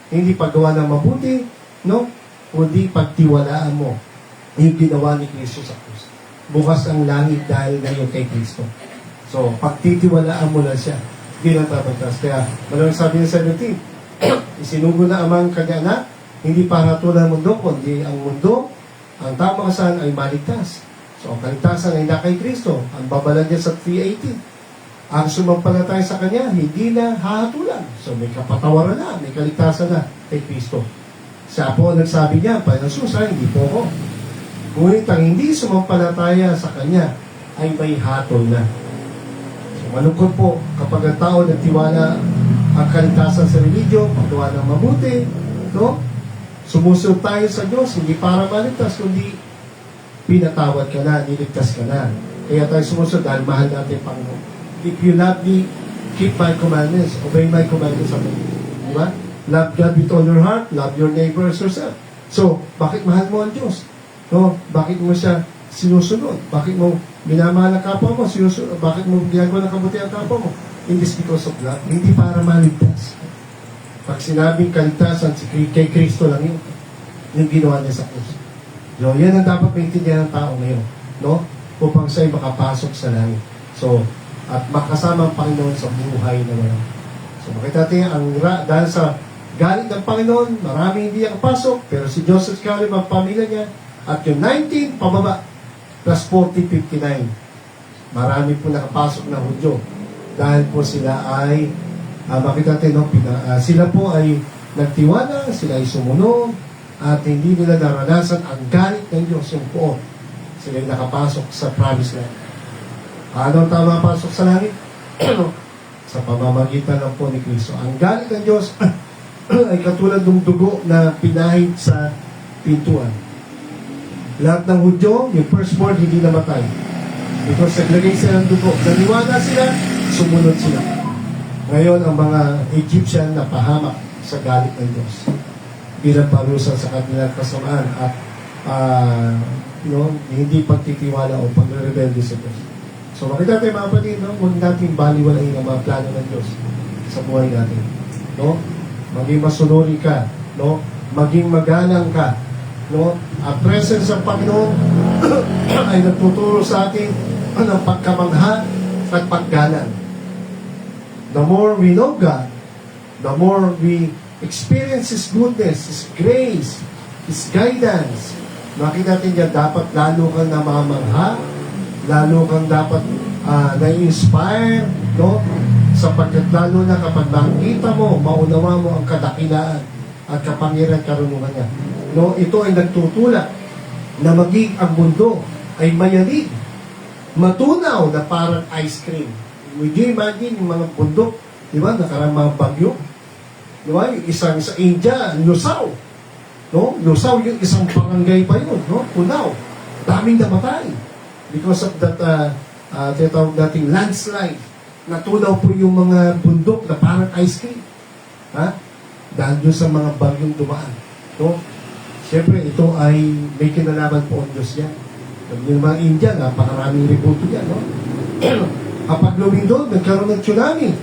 Hindi paggawa ng mabuti, no? Kundi pagtiwalaan mo yung ginawa ni Kristo sa krus. Bukas ang langit dahil ngayon kay Kristo. So, pagtitiwalaan mo lang siya, hindi lang tapatas. Kaya, malamang sabi ng 17, isinugo na amang kanya anak, hindi para tulad ng mundo, kundi ang mundo, ang tamang kasalan ay maligtas. So, ang kaligtasan ay na kay Kristo. Ang babalan niya sa 3:18. Ang sumampalataya sa Kanya, hindi na hahatulan. So, may kapatawaran na, may kaligtasan na kay Kristo. Siya po nagsabi niya, Panginoon Jesus, hindi po ako. Ngunit ang hindi sumampalataya sa Kanya ay may hatol na. So, malungkot po kapag ang tao nagtiwala ang kaligtasan sa religion, paggawa ng mabuti, no? Sumusunod tayo sa Diyos, hindi para maligtas, kundi pinatawad ka na, niligtas ka na. Kaya tayo sumusunod dahil mahal natin Panginoon. If you love me, keep my commandments, obey my commandments. Diba? Love God with all your heart, love your neighbor as yourself. So, bakit mahal mo ang Diyos? No? Bakit mo siya sinusunod? Bakit mo minamahal ang kapwa mo? Sinusunod? Bakit mo ginagawa ng kabuti ang kapwa mo? It is because of love. Hindi para maligtas. Pag sinabing kaligtasan, kay Kristo lang yun. Yung ginawa niya sa krus. So, yan ang dapat maintindihan ng tao ngayon. No? Upang siya'y makapasok sa langit. So, at makasama ang Panginoon sa buhay na wala. So, makita natin, dahil sa galit ng Panginoon, marami hindi nakapasok, pero si Joseph Caleb, ang pamilya niya, at yung 19, pababa, plus 40, 59. Marami po nakapasok na Hudyo. Dahil po sila ay, makita natin, no, sila po ay nagtiwala, sila ay sumunod, at hindi nila naranasan ang galit ng Diyos, yung poon. Sila ay nakapasok sa promised land. Ano ang tama pasok sa langit? Sa pamamagitan lang po ni Kristo. Ang galit ng Diyos ay katulad ng dugo na pinahid sa pintuan. Lahat ng Hudyo, yung firstborn, hindi namatay. Because naglagay sila ng dugo. Naniwala sila, sumunod sila. Ngayon, ang mga Egyptian na pahamak sa galit ng Diyos. Bilang parusa sa kanilang kasamaan at hindi pagtitiwala o pagre-rebelde sa Diyos. So makita tayo mga kapatid, no? Huwag natin baliwalain ang mga plano ng Diyos sa buhay natin. No? Maging masunuri ka. No? Maging magalang ka. No? Ang presence ng Panginoon ay nagtuturo sa atin ng pagkamangha at paggalang. The more we know God, the more we experience His goodness, His grace, His guidance. Makita natin dyan, dapat lalo kang namamangha, lalo kang dapat na-inspire, no? Sapagkat lalo na kapag makita mo, maunawa mo ang kadakilaan at kapangyarihan karunungan niya. No, ito ay nagtutulak na maging ang mundo ay mayanig, matunaw na parang ice cream. Would you imagine yung mga bundok, di ba, nakarang mga bagyo? Di ba, yung isang sa India, lusaw. No? Lusaw yung isang barangay pa yun, no? Punaw. Daming namatay. Because of that, tinatawag nating landslide. Natunaw po yung mga bundok na parang ice cream. Ha? Dahil doon sa mga bagyong dumaan. No? Siyempre, ito ay may kinalaman po ang Diyos yan. Yung mga India, napakaraming rebuto yan, no? Kapag lumindol, nagkaroon ng tsunami.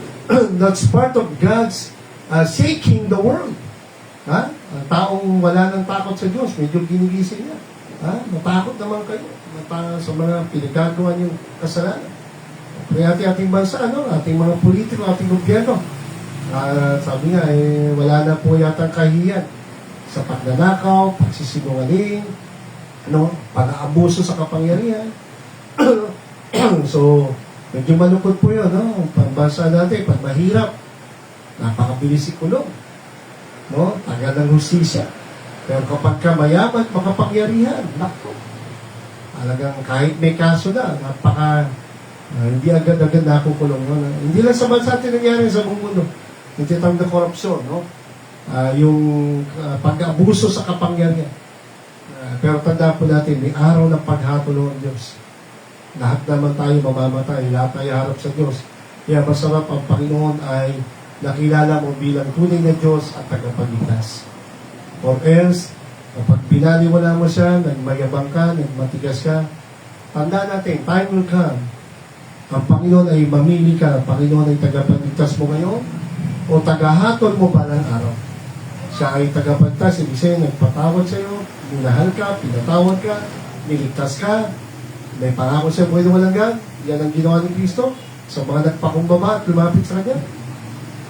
That's part of God's shaking the world. Ha? Ang taong wala ng takot sa Diyos, medyo ginigising niya. Ha? Matakot naman kayo sa mga pinagagawa niyong kasalanan. Kaya ating bansa, ating mga politiko, ating gobyerno, sabi nga, wala na po yata kahiyan sa pagnanakaw, pagsisinungaling, pag-aabuso sa kapangyarihan. So, medyo malungkot po yun, pagbansa natin, pag mahirap, napakabilis ikulong. Tagal ng hustisya. Pero kapag ka mayaman, makapangyarihan, naku. Talagang kahit may kaso na, hindi agad-agad nakukulong. Hindi lang sa bansa natin nangyari sa buong mundo. Yung tinatawag na korupsyon, yung pag-abuso sa kapangyarihan. Pero tanda po natin, may araw ng paghatulong ng Diyos. Lahat naman tayo mamamatay, lahat tayo harap sa Diyos. Kaya masarap ang Panginoon ay nakilala mo bilang tunay na Diyos at tagapagligtas. Or else, kapag binaliwala mo siya, nagmayabang ka, nagmatigas ka, tanda natin, time will come. Ang Panginoon ay mamili ka, ang Panginoon ay tagapagligtas mo ngayon, o tagahatol mo ba ng araw? Siya ay tagapagligtas, ibig sabihin, nagpatawad sa iyo, minahal ka, pinatawad ka, niligtas ka, may pangako siya, buhay na walang gan. Yan ang ginawa ni Kristo sa mga nagpakumbaba at lumapit sa Kanya.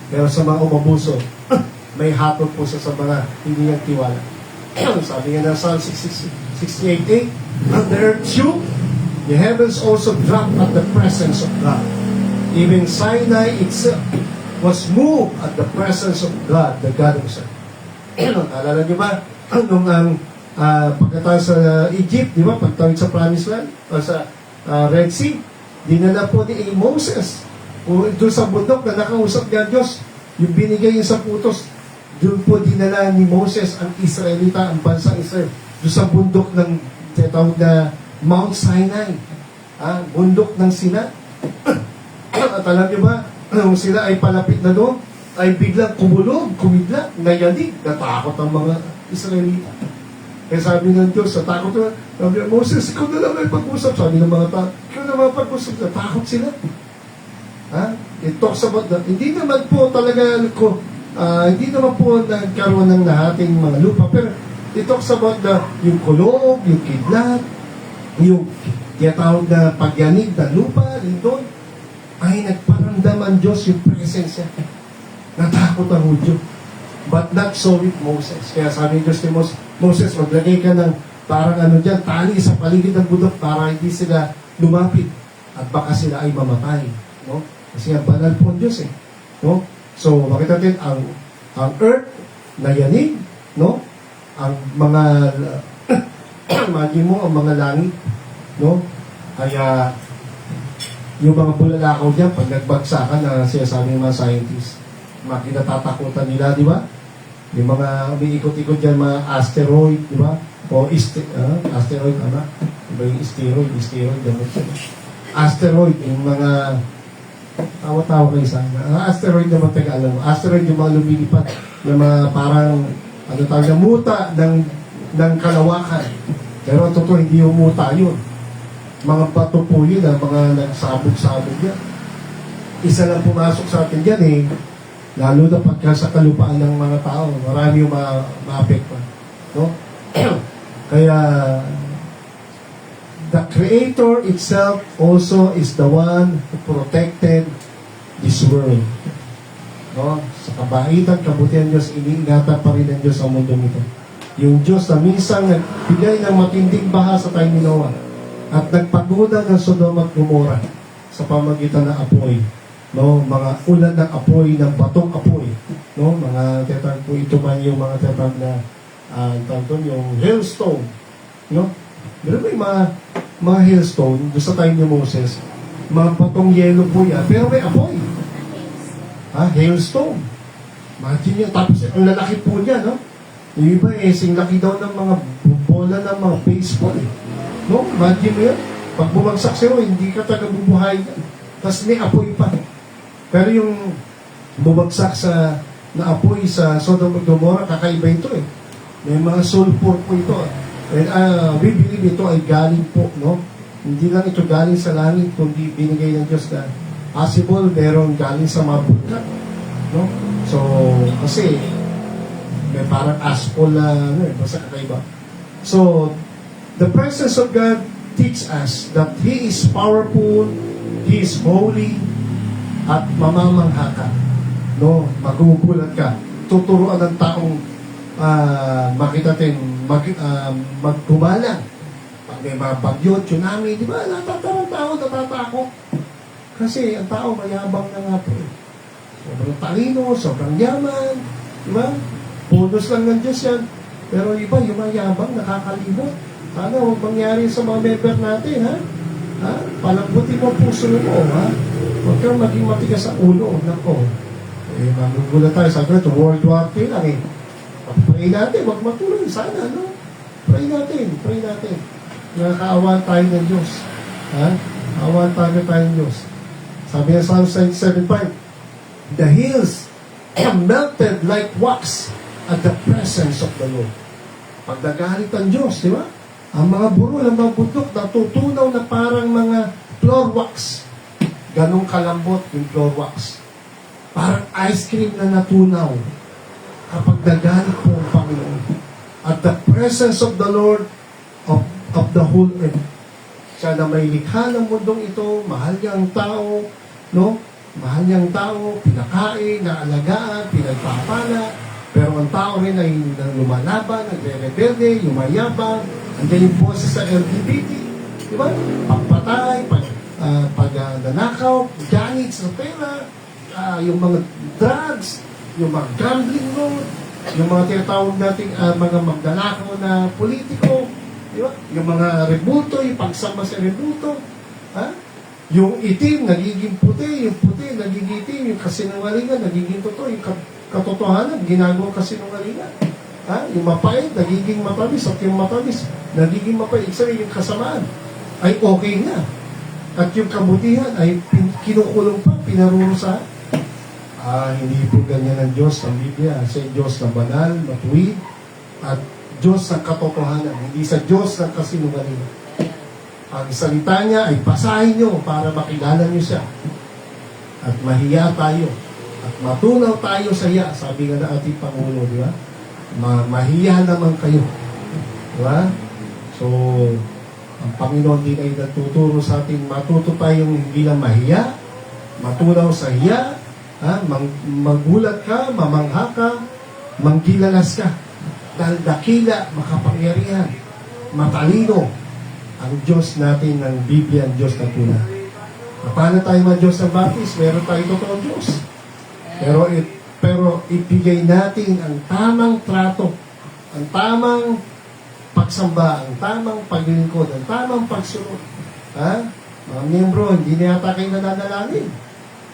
Pero sa mga umabuso, may hatol po siya sa mga hindi niyang tiwala. Sabi nga na Psalm 68:8, "And the earth shook, the heavens also dropped at the presence of God. Even Sinai itself was moved at the presence of God, the God of Israel." Alala niyo ba, nung pagkatawid sa Egypt, di ba, pagtawid sa Promised Land, o sa Red Sea, dinala po ni Moses, doon sa bundok na nakausap niya Diyos, yung binigay niya sa putos, doon po dinala ni Moses ang Israelita, ang bansang Israel, doon sa bundok ng tinatawag na Mount Sinai, bundok ng Sinai. At alam niyo ba, nung sila ay palapit na doon, ay biglang kumidlat, nayanig, natakot ang mga Israelita. Kaya sabi ng Diyos, sa takot na, sabi ng Moses, ikaw na lang ay pag-usap. Sabi ng mga tao, ikaw na lang pag-usap. Natakot sila. It talks about that. Hindi naman po talaga, hindi naman po nagkaroon ng lahating mga lupa. Pero it talks about yung kulog, yung kidlat, yung tinatawag na pagyanig na lupa, doon, ay nagparamdam ang Diyos yung presensya. Natakot ang Hudyo. But not so with Moses. Kaya sabi ng Diyos ni Moses, maglagay ka ng parang dyan, tali sa paligid ng bundok para hindi sila lumapit at baka sila ay mamatay. No? Kasi nga, banal po ang Diyos No? So, makita natin, ang earth na yanig, no? Ang mga, imagine mo, ang mga langit, no? Kaya, yung mga bulalakaw dyan, pag nagbagsakan na siya sabi ng mga scientists, makinatatakutan nila, di ba? Yung mga umiikot-ikot dyan, mga asteroid, di ba? O asteroid, Diba yung asteroid, asteroid, yung mga tawa-tawa kayo sa asteroid naman, alam mo, asteroid yung mga lumilipat, yung mga parang, tawag na muta ng kalawakan. Pero ang totoo, hindi yung muta yun. Mga bato po yun, mga nagsabog-sabog yan. Isa lang pumasok sa atin dyan Lalo na pagka sa kalupaan ng mga tao, marami yung maapektuhan. No? Kaya, the Creator itself also is the one who protected this world. No? Sa kabaitan, kabutihan Diyos, iniingatan pa rin ng Diyos ang mundo nito. Yung Diyos na minsan nagbigay ng matinding baha sa time ni Noah at nagpaguda ng Sodom at Gomorrah sa pamagitan ng apoy. No, mga ulan ng apoy, ng batong apoy. No, mga tetag po ito man yung mga tetag na yung hailstone. No? Pero may mga hailstone doon sa time ni Moses, mga batong yelo po yan, pero may apoy. Hailstone. Imagine nyo, tapos ang lalaki po niya, no? Yung iba singlaki daw ng mga bola ng mga baseball. No? Imagine mo yan. Pag bumagsak sa'yo, hindi ka taga-bubuhay yan. Tapos may apoy pa. Pero yung bumagsak na apoy sa Sodom at Gomorrah, kakaiba ito eh. May mga sulfur po ito. And we believe ito ay galing po, no? Hindi lang ito galing sa langit, kundi binigay ng Diyos na possible, meron galing sa mga bulkan. No? So, kasi, may parang asphalt na, basta kakaiba. So, the presence of God teach us that He is powerful, He is holy, at mamamangha ka. No? Magugulat ka. Tuturuan ng taong magkumalang. Pag may mga bagyo, tsunami, di ba? Natatakot. Kasi ang tao mayabang na nga po. Sobrang talino, sobrang yaman, di ba? Bonus lang ng Diyos yan. Pero iba, yung mayabang, nakakalimot. Sana huwag mangyari sa mga member natin, ha? Palambutin mo ang puso mo, ha? Huwag kang maging matigas sa ulo. Nako. Magugulat tayo. Sabi ito, World War III lang eh. Pray natin, huwag matuloy. Sana, no? Pray natin. Nakakaawan tayo ng Diyos. Ha? Awan tayo ng Diyos. Sabi ng Psalm 7:5, the hills melted like wax at the presence of the Lord. Pag nagalit ang Diyos, di ba? Ang mga burol, ang mga bundok, natutunaw na parang mga floor wax. Ganong kalambot yung floor wax. Parang ice cream na natunaw kapag nagalit po ang Panginoon. At the presence of the Lord of the whole earth. Siya na may likha ng mundong ito, mahal niya ang tao, no? Mahal niya ang tao, pinakain, naalagaan, pinagpapala, pero ang tao rin ay lumalaban, nagre-rebelde, yumayabang, andiyan yung boses sa LGBT, di ba? Pagpatay, pagnanakaw, ganit sa pera, yung mga drugs, yung mga gambling road, yung mga tinatawag nating mga magdanakaw na politiko, di ba? Yung mga rebuto, yung pagsama sa rebuto, yung itim, nagiging puti, yung puti, nagiging itim, yung kasinungalingan, nagiging totoo, yung katotohanan, ginagawa kasinungalingan. Yung mapait, nagiging matamis, at yung matamis, nagiging mapait. Sabi, yung kasamaan ay okay na. At yung kabutihan ay kinukulong pa, pinarurusahan. Hindi po ganyan ang Diyos, ang Biblia. Sa Diyos na banal, matuwid, at Diyos ng katotohanan, hindi sa Diyos ng kasinungalingan. Ang salita niya ay basahin niyo para makilala niyo siya. At mahiya tayo. At matunaw tayo sa iya. Sabi nga na ating Pangulo, di ba? Mahiya naman kayo. Di ba? So, ang Panginoon din ay natuturo sa atin, matuto tayong hindi lang mahiya, matunaw sa hiya, magulat ka, mamangha ka, manggilalas ka. Dahil dakila, makapangyarihan, matalino, ang Diyos natin ng Biblia, ang Diyos na tunay. Paano tayo mga Diyos ng Baptist? Meron tayo totoong Diyos. Pero ibigay natin ang tamang trato, ang tamang pagsamba, ang tamang paglilingkod, ang tamang pagsunod. Mga miyembro, hindi na yata kayo nananalangin.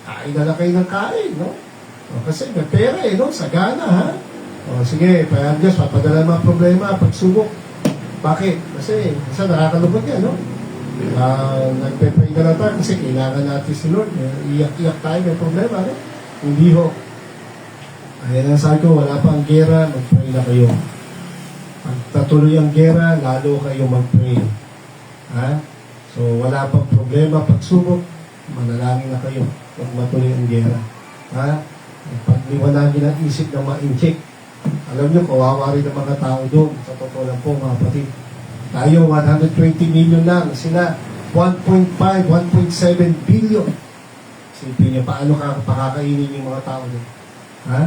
Kain na lang kayo ng kain, no? Kasi may pera no? Sagana, ha? Sige, parang Diyos, papadala mga problema, pagsubok. Bakit? Kasi nakakalubot yan, no? Nagpe-pray na lang tayo kasi kailangan natin si Lord. Iyak-iyak tayo, may problema, no? Hindi ho. Ayan ang sabi ko, wala pa ang gera, mag-pray na kayo. Pag tatuloy ang gera, lalo kayo mag-pray. So, wala pang problema, pagsubok, manalangin na kayo. Pag matuloy ang gera. Pag wala nilang isip na ma-inject. Alam nyo, kawawa rin ang mga tao doon. Sa totoo lang po, mga kapatid. Tayo, 120 million lang. Sila, 1.5, 1.7 billion. Sipin niya, paano pakakainin yung mga tao doon? Ha?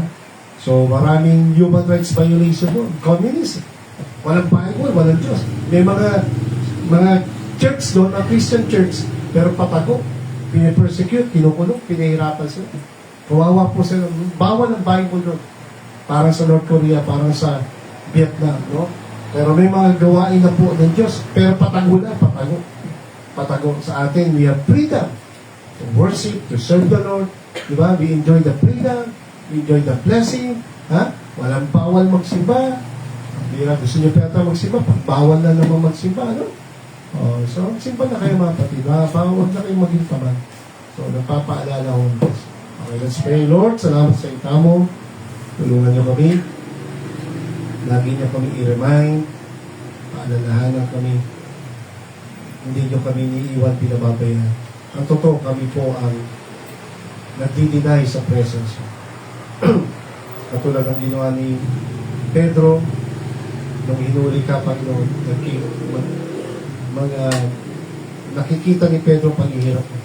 So, maraming human rights violation doon. Communism. Walang Bible, walang Diyos. May mga church doon, a Christian church, pero patago. Pinipersecute, kinukulong, pinahirapan sila. Kawawa po sila. Bawal ang Bible doon. Parang sa North Korea, parang sa Vietnam, no? Pero may mga gawain na po ng Diyos, pero patago na, patago. Patago sa atin, we have freedom to worship, to serve the Lord. Diba? We enjoy the freedom, we enjoy the blessing. Ha? Walang bawal magsimba. Bira, gusto niyo pa yata magsimba, pag bawal na naman magsimba, no? Oh, so, magsimba na kayo mga kapatid. Bawal na kayo maging tamad. So, nagpapaalala ko. Okay, let's pray. Lord, salamat sa itamo. Tulungan niyo kami. Lagi niyo kami i-remind. Paalalahanan kami. Hindi niyo kami niiwan, pinababayan. Ang totoo, kami po ang nagdi-deny sa presence. Katulad ng ginawa ni Pedro, nung hinuli ka, Panginoon, nakikita ni Pedro paghihirap mo.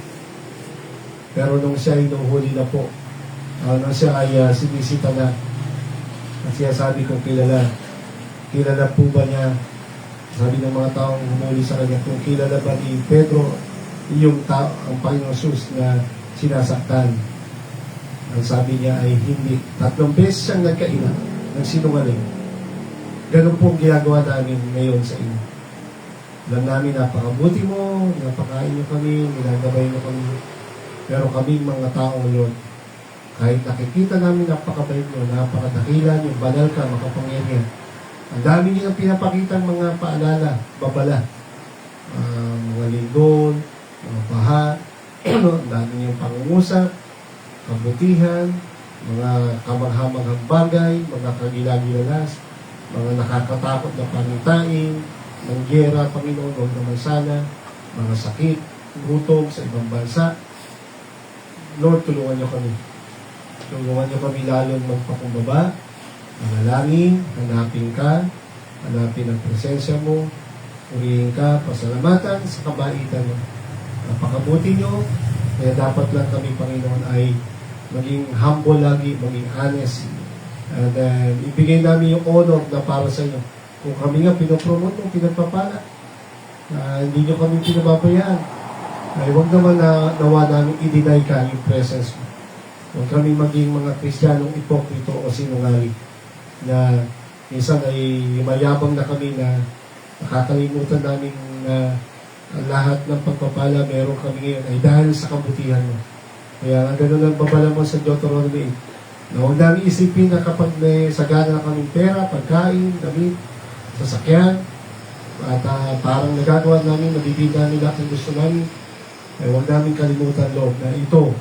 Pero nung siya ay huli na po, nung siya ay sinisita na, kasi sabi kong kilala po ba niya, sabi ng mga taong humuli sa kanya, kung kilala ba ni Pedro yung ang Panginoong Jesus na sinasaktan. Ang sabi niya ay hindi. 3 beses siyang nagkaina, nagsinungaling. Ganun po ang ginagawa namin ngayon sa inyo. Alam namin, napakabuti mo, napakain niyo kami, ginagabay niyo kami. Pero kami mga taong Lord, kahit nakikita namin napakabait niyo, napakadakila niyo, banal ka, makapangyarihan. Ang dami niyo pinapakita mga paalala, babala. Mga linggon, mga baha, ang dami niyo pangungusap, kabutihan, mga kamanghamanghang bagay, mga kagilagilalas, mga nakakatakot na panitain, ng gera, Panginoon, huwag naman sana, mga sakit, gutom sa ibang bansa. Lord, tulungan niyo kami. Tulungan niyo kami lalong magpakumbaba, manalangin, hanapin ka, hanapin ang presensya mo, purihin ka, pasalamatan sa kabaitan mo. Napakabuti niyo, kaya dapat lang kami, Panginoon, ay maging humble lagi, maging honest. And ibigay namin yung honor na para sa inyo. Kung kami nga pinopromote mo, pinagpapala, hindi nyo kami pinababayaan, ay huwag naman na nawa namin i-deny ka yung presence mo. Huwag kami maging mga Kristiyanong ipokrito o sinungaling na minsan ay mayabang na kami na nakakalimutan namin na lahat ng pagpapala meron kami ngayon ay dahil sa kabutihan mo. Kaya nga gano'n ang babala mo sa Deuteronomy 8. Na huwag namin isipin na kapag may sagana na kaming pera, pagkain, damit, sasakyan, at parang nagagawa namin, nabibigyan namin lahat ng gusto namin, ay huwag namin kalimutan, Lord, na ito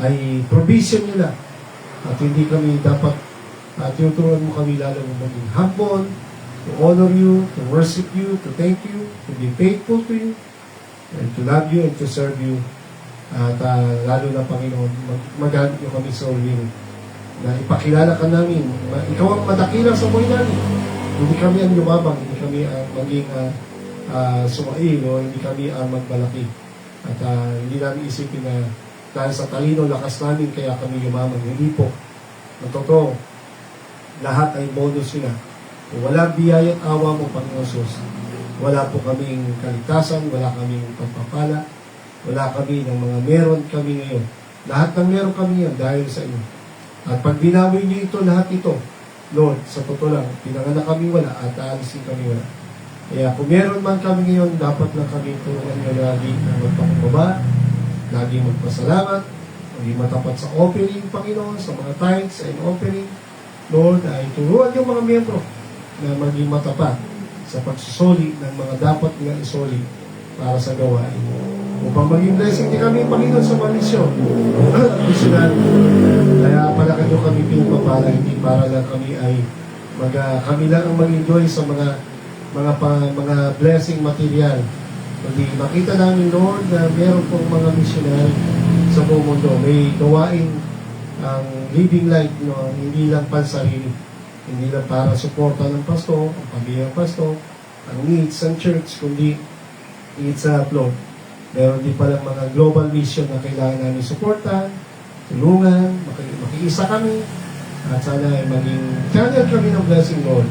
ay provision nila. At hindi kami dapat, tinuturuan mo kami lalo maging humble, to honor you, to worship you, to thank you, to be faithful to you, and to love you and to serve you. At lalo na, Panginoon, magamit nyo kami sa uling na ipakilala ka namin. Ikaw ang madakila sa buhay namin. Hindi kami ang lumabang, hindi kami ang maging sumail, o hindi kami ang magbalaki. At hindi namin isipin na dahil sa talino, lakas namin, kaya kami lumamang. Hindi po. Ang totoo, lahat ay bonus sila. Kung wala biyaya at awa mo, Panginoon Jesus, wala po kaming kaligtasan, wala kaming pagpapala, wala kami ng mga meron kami ngayon. Lahat ng meron kami ngayon dahil sa inyo. At pag binawi niyo ito, lahat ito, Lord, sa totoo lang, pinanganak kami wala at aalisin kami wala. Kaya kung meron man kami ngayon, dapat lang kami tulungan nyo lagi na magpakumbaba, lagi magpasalamat, maging matapat sa offering, Panginoon, sa mga tithes and offering. Lord, ay turuan yung mga miyembro na maging matapat sa pagsusoli ng mga dapat nga isoli para sa gawain. Upang maging blessing din kami, Panginoon, sa mga misyon. Kaya palaki nyo kami pinapapala, hindi para lang kami ay kami lang ang mag-enjoy sa mga blessing material. Kundi makita namin, Lord, na meron pong mga missionary sa buong mundo. May gawain ang living light, hindi lang pansarili, hindi lang para suporta ng pasto, ang pamilya ng pasto, ang needs ng church, kundi needs sa Lord. Meron din palang mga global mission na kailangan namin suportahan, tulungan, makiisa kami, at sana ay maging channel kami ng blessing, Lord.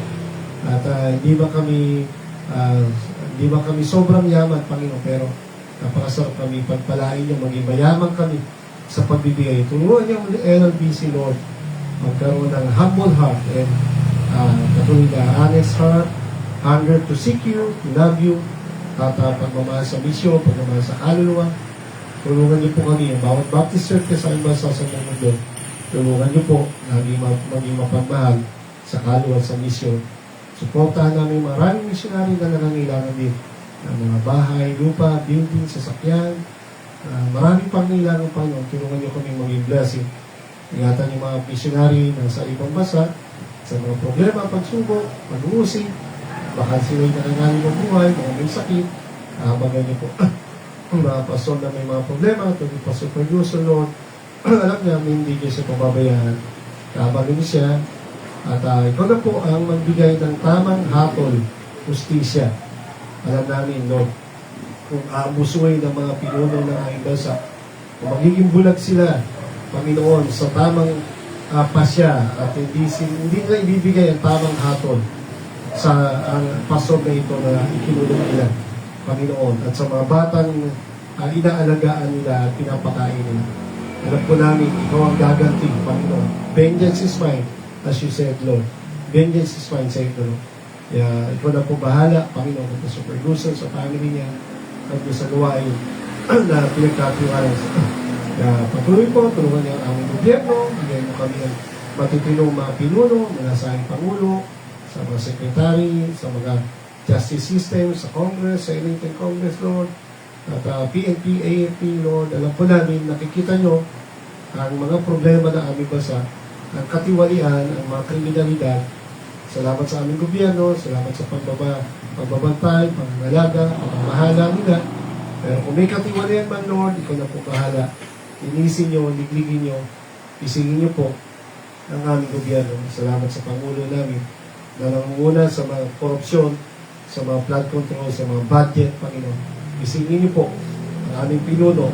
At hindi ba kami sobrang yaman, Panginoon, pero napakasarap kami pagpalain niyo, maging mayaman kami sa pagbibigay. Tulungan niyo ang LLBC, Lord, magkaroon ng humble heart and patuloy na honest heart, hunger to seek you, to love you, at pagmamahal sa misyon, pagmamahal sa kaluluwa. Tulungan niyo po kami, ang bawat Baptist Church sa bansa sa mundo, tulungan niyo po na maging mapagmahal sa kaluluwa at sa misyon. Suportahan namin maraming missionary na nangangailangan din ng mga bahay, lupa, building, sasakyan. Maraming pangailangan pa nyo. Tulungan niyo kami maging blessing. Ingatan yung mga missionary na sa ibang bansa sa mga problema, pagsubok, pag-uusig. Baka sila'y nangangaling ng buhay, mga may sakit. Bagan niyo po. Mga pastor na may mga problema, tuloy pa sa producer, Lord. Alam niya, hindi niya siya pababayaan. Bagan niyo siya. At ikaw na po ang magbigay ng tamang hatol, justisya. Alam namin, Lord, kung aabusuin ng mga pinuno ng aming bansa, kung magiging bulag sila, Panginoon, sa tamang pasya, at hindi nila ibibigay ang tamang hatol sa ang pastor na ito na ikinulong nila, Panginoon, at sa mga batang inaalagaan nila at pinapakain nila. Alam po namin, ikaw ang gaganti, Panginoon. Vengeance is mine, as you said, Lord. Vengeance is mine, said the Lord. Kaya ikaw na po bahala, Panginoon, at sa producer, sa family niya, at sa gawain na pinagkatiwalan sa kaya patuloy po, tulungan niya ang aming gobyerno, bigyan mo kami ng matitinong mga pinuno, mga sa aming Pangulo, sa mga secretary, sa mga justice system, sa Congress, sa Elected Congress, Lord, at PNP, AFP, Lord. Alam po namin, nakikita nyo ang mga problema na aming bansa, ang katiwalian, ang mga kriminalidad. Salamat sa aming gobyerno, salamat sa pagbabantay, pangangalaga, pangmahala nila. Pero kung may katiwalian man, Lord, ikaw na po bahala. Inisin nyo, ligligin nyo, isingin nyo po ang aming gobyerno. Salamat sa Pangulo namin na nangunguna sa mga korupsyon, sa mga flood control, sa mga budget, Panginoon. Isingin nyo po ang aming pinuno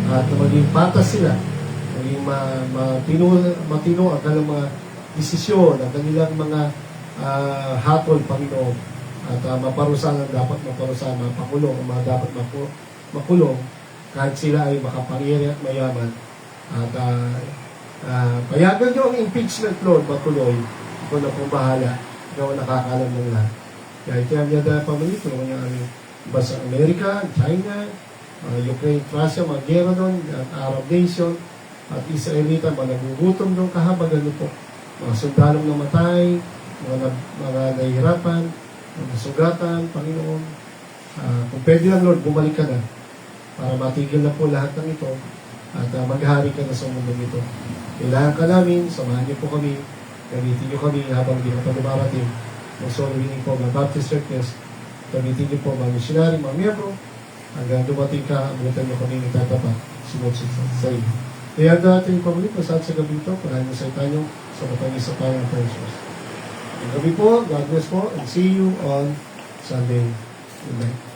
at maging patas sila, maging matino ang kanilang mga desisyon, ang kanilang mga hatol, Panginoon. At maparusahan ang dapat maparusahan, mapakulong ang mga dapat makulong kahit sila ay makapangyari at mayaman. At payagan nyo ang impeachment, Lord, matuloy. Ikaw na pong bahala. Ikaw ang nakakalam ng lahat. Kaya kaya niya dahil pamilya, tulungan niya aming basta Amerika, China, Ukraine, Russia, mga gera doon, at Arab nation, at Israelita, mga nagugutom doon, kahabagan nyo po. Mga sundalong namatay, mga nahihirapan, mga sugatan, Panginoon. Kung pwede lang, Lord, bumalik ka na para matigil na po lahat ng ito at maghari ka na sa mundo nito. Kailangan ka namin, samahan niyo po kami, gamitin niyo kami habang di na pa dumarating. Mag-soloing po mga Baptist churches, gamitin niyo po mga missionary, mga miyembro, hanggang dumating ka, abutan niyo kami ng tatapa, sunod sa iyo. Kaya natin po muli, pasat sa gabi ito, parahin sa itanyo sa matangis sa payang precious. Ang gabi po, God bless po, and see you on Sunday. Good night.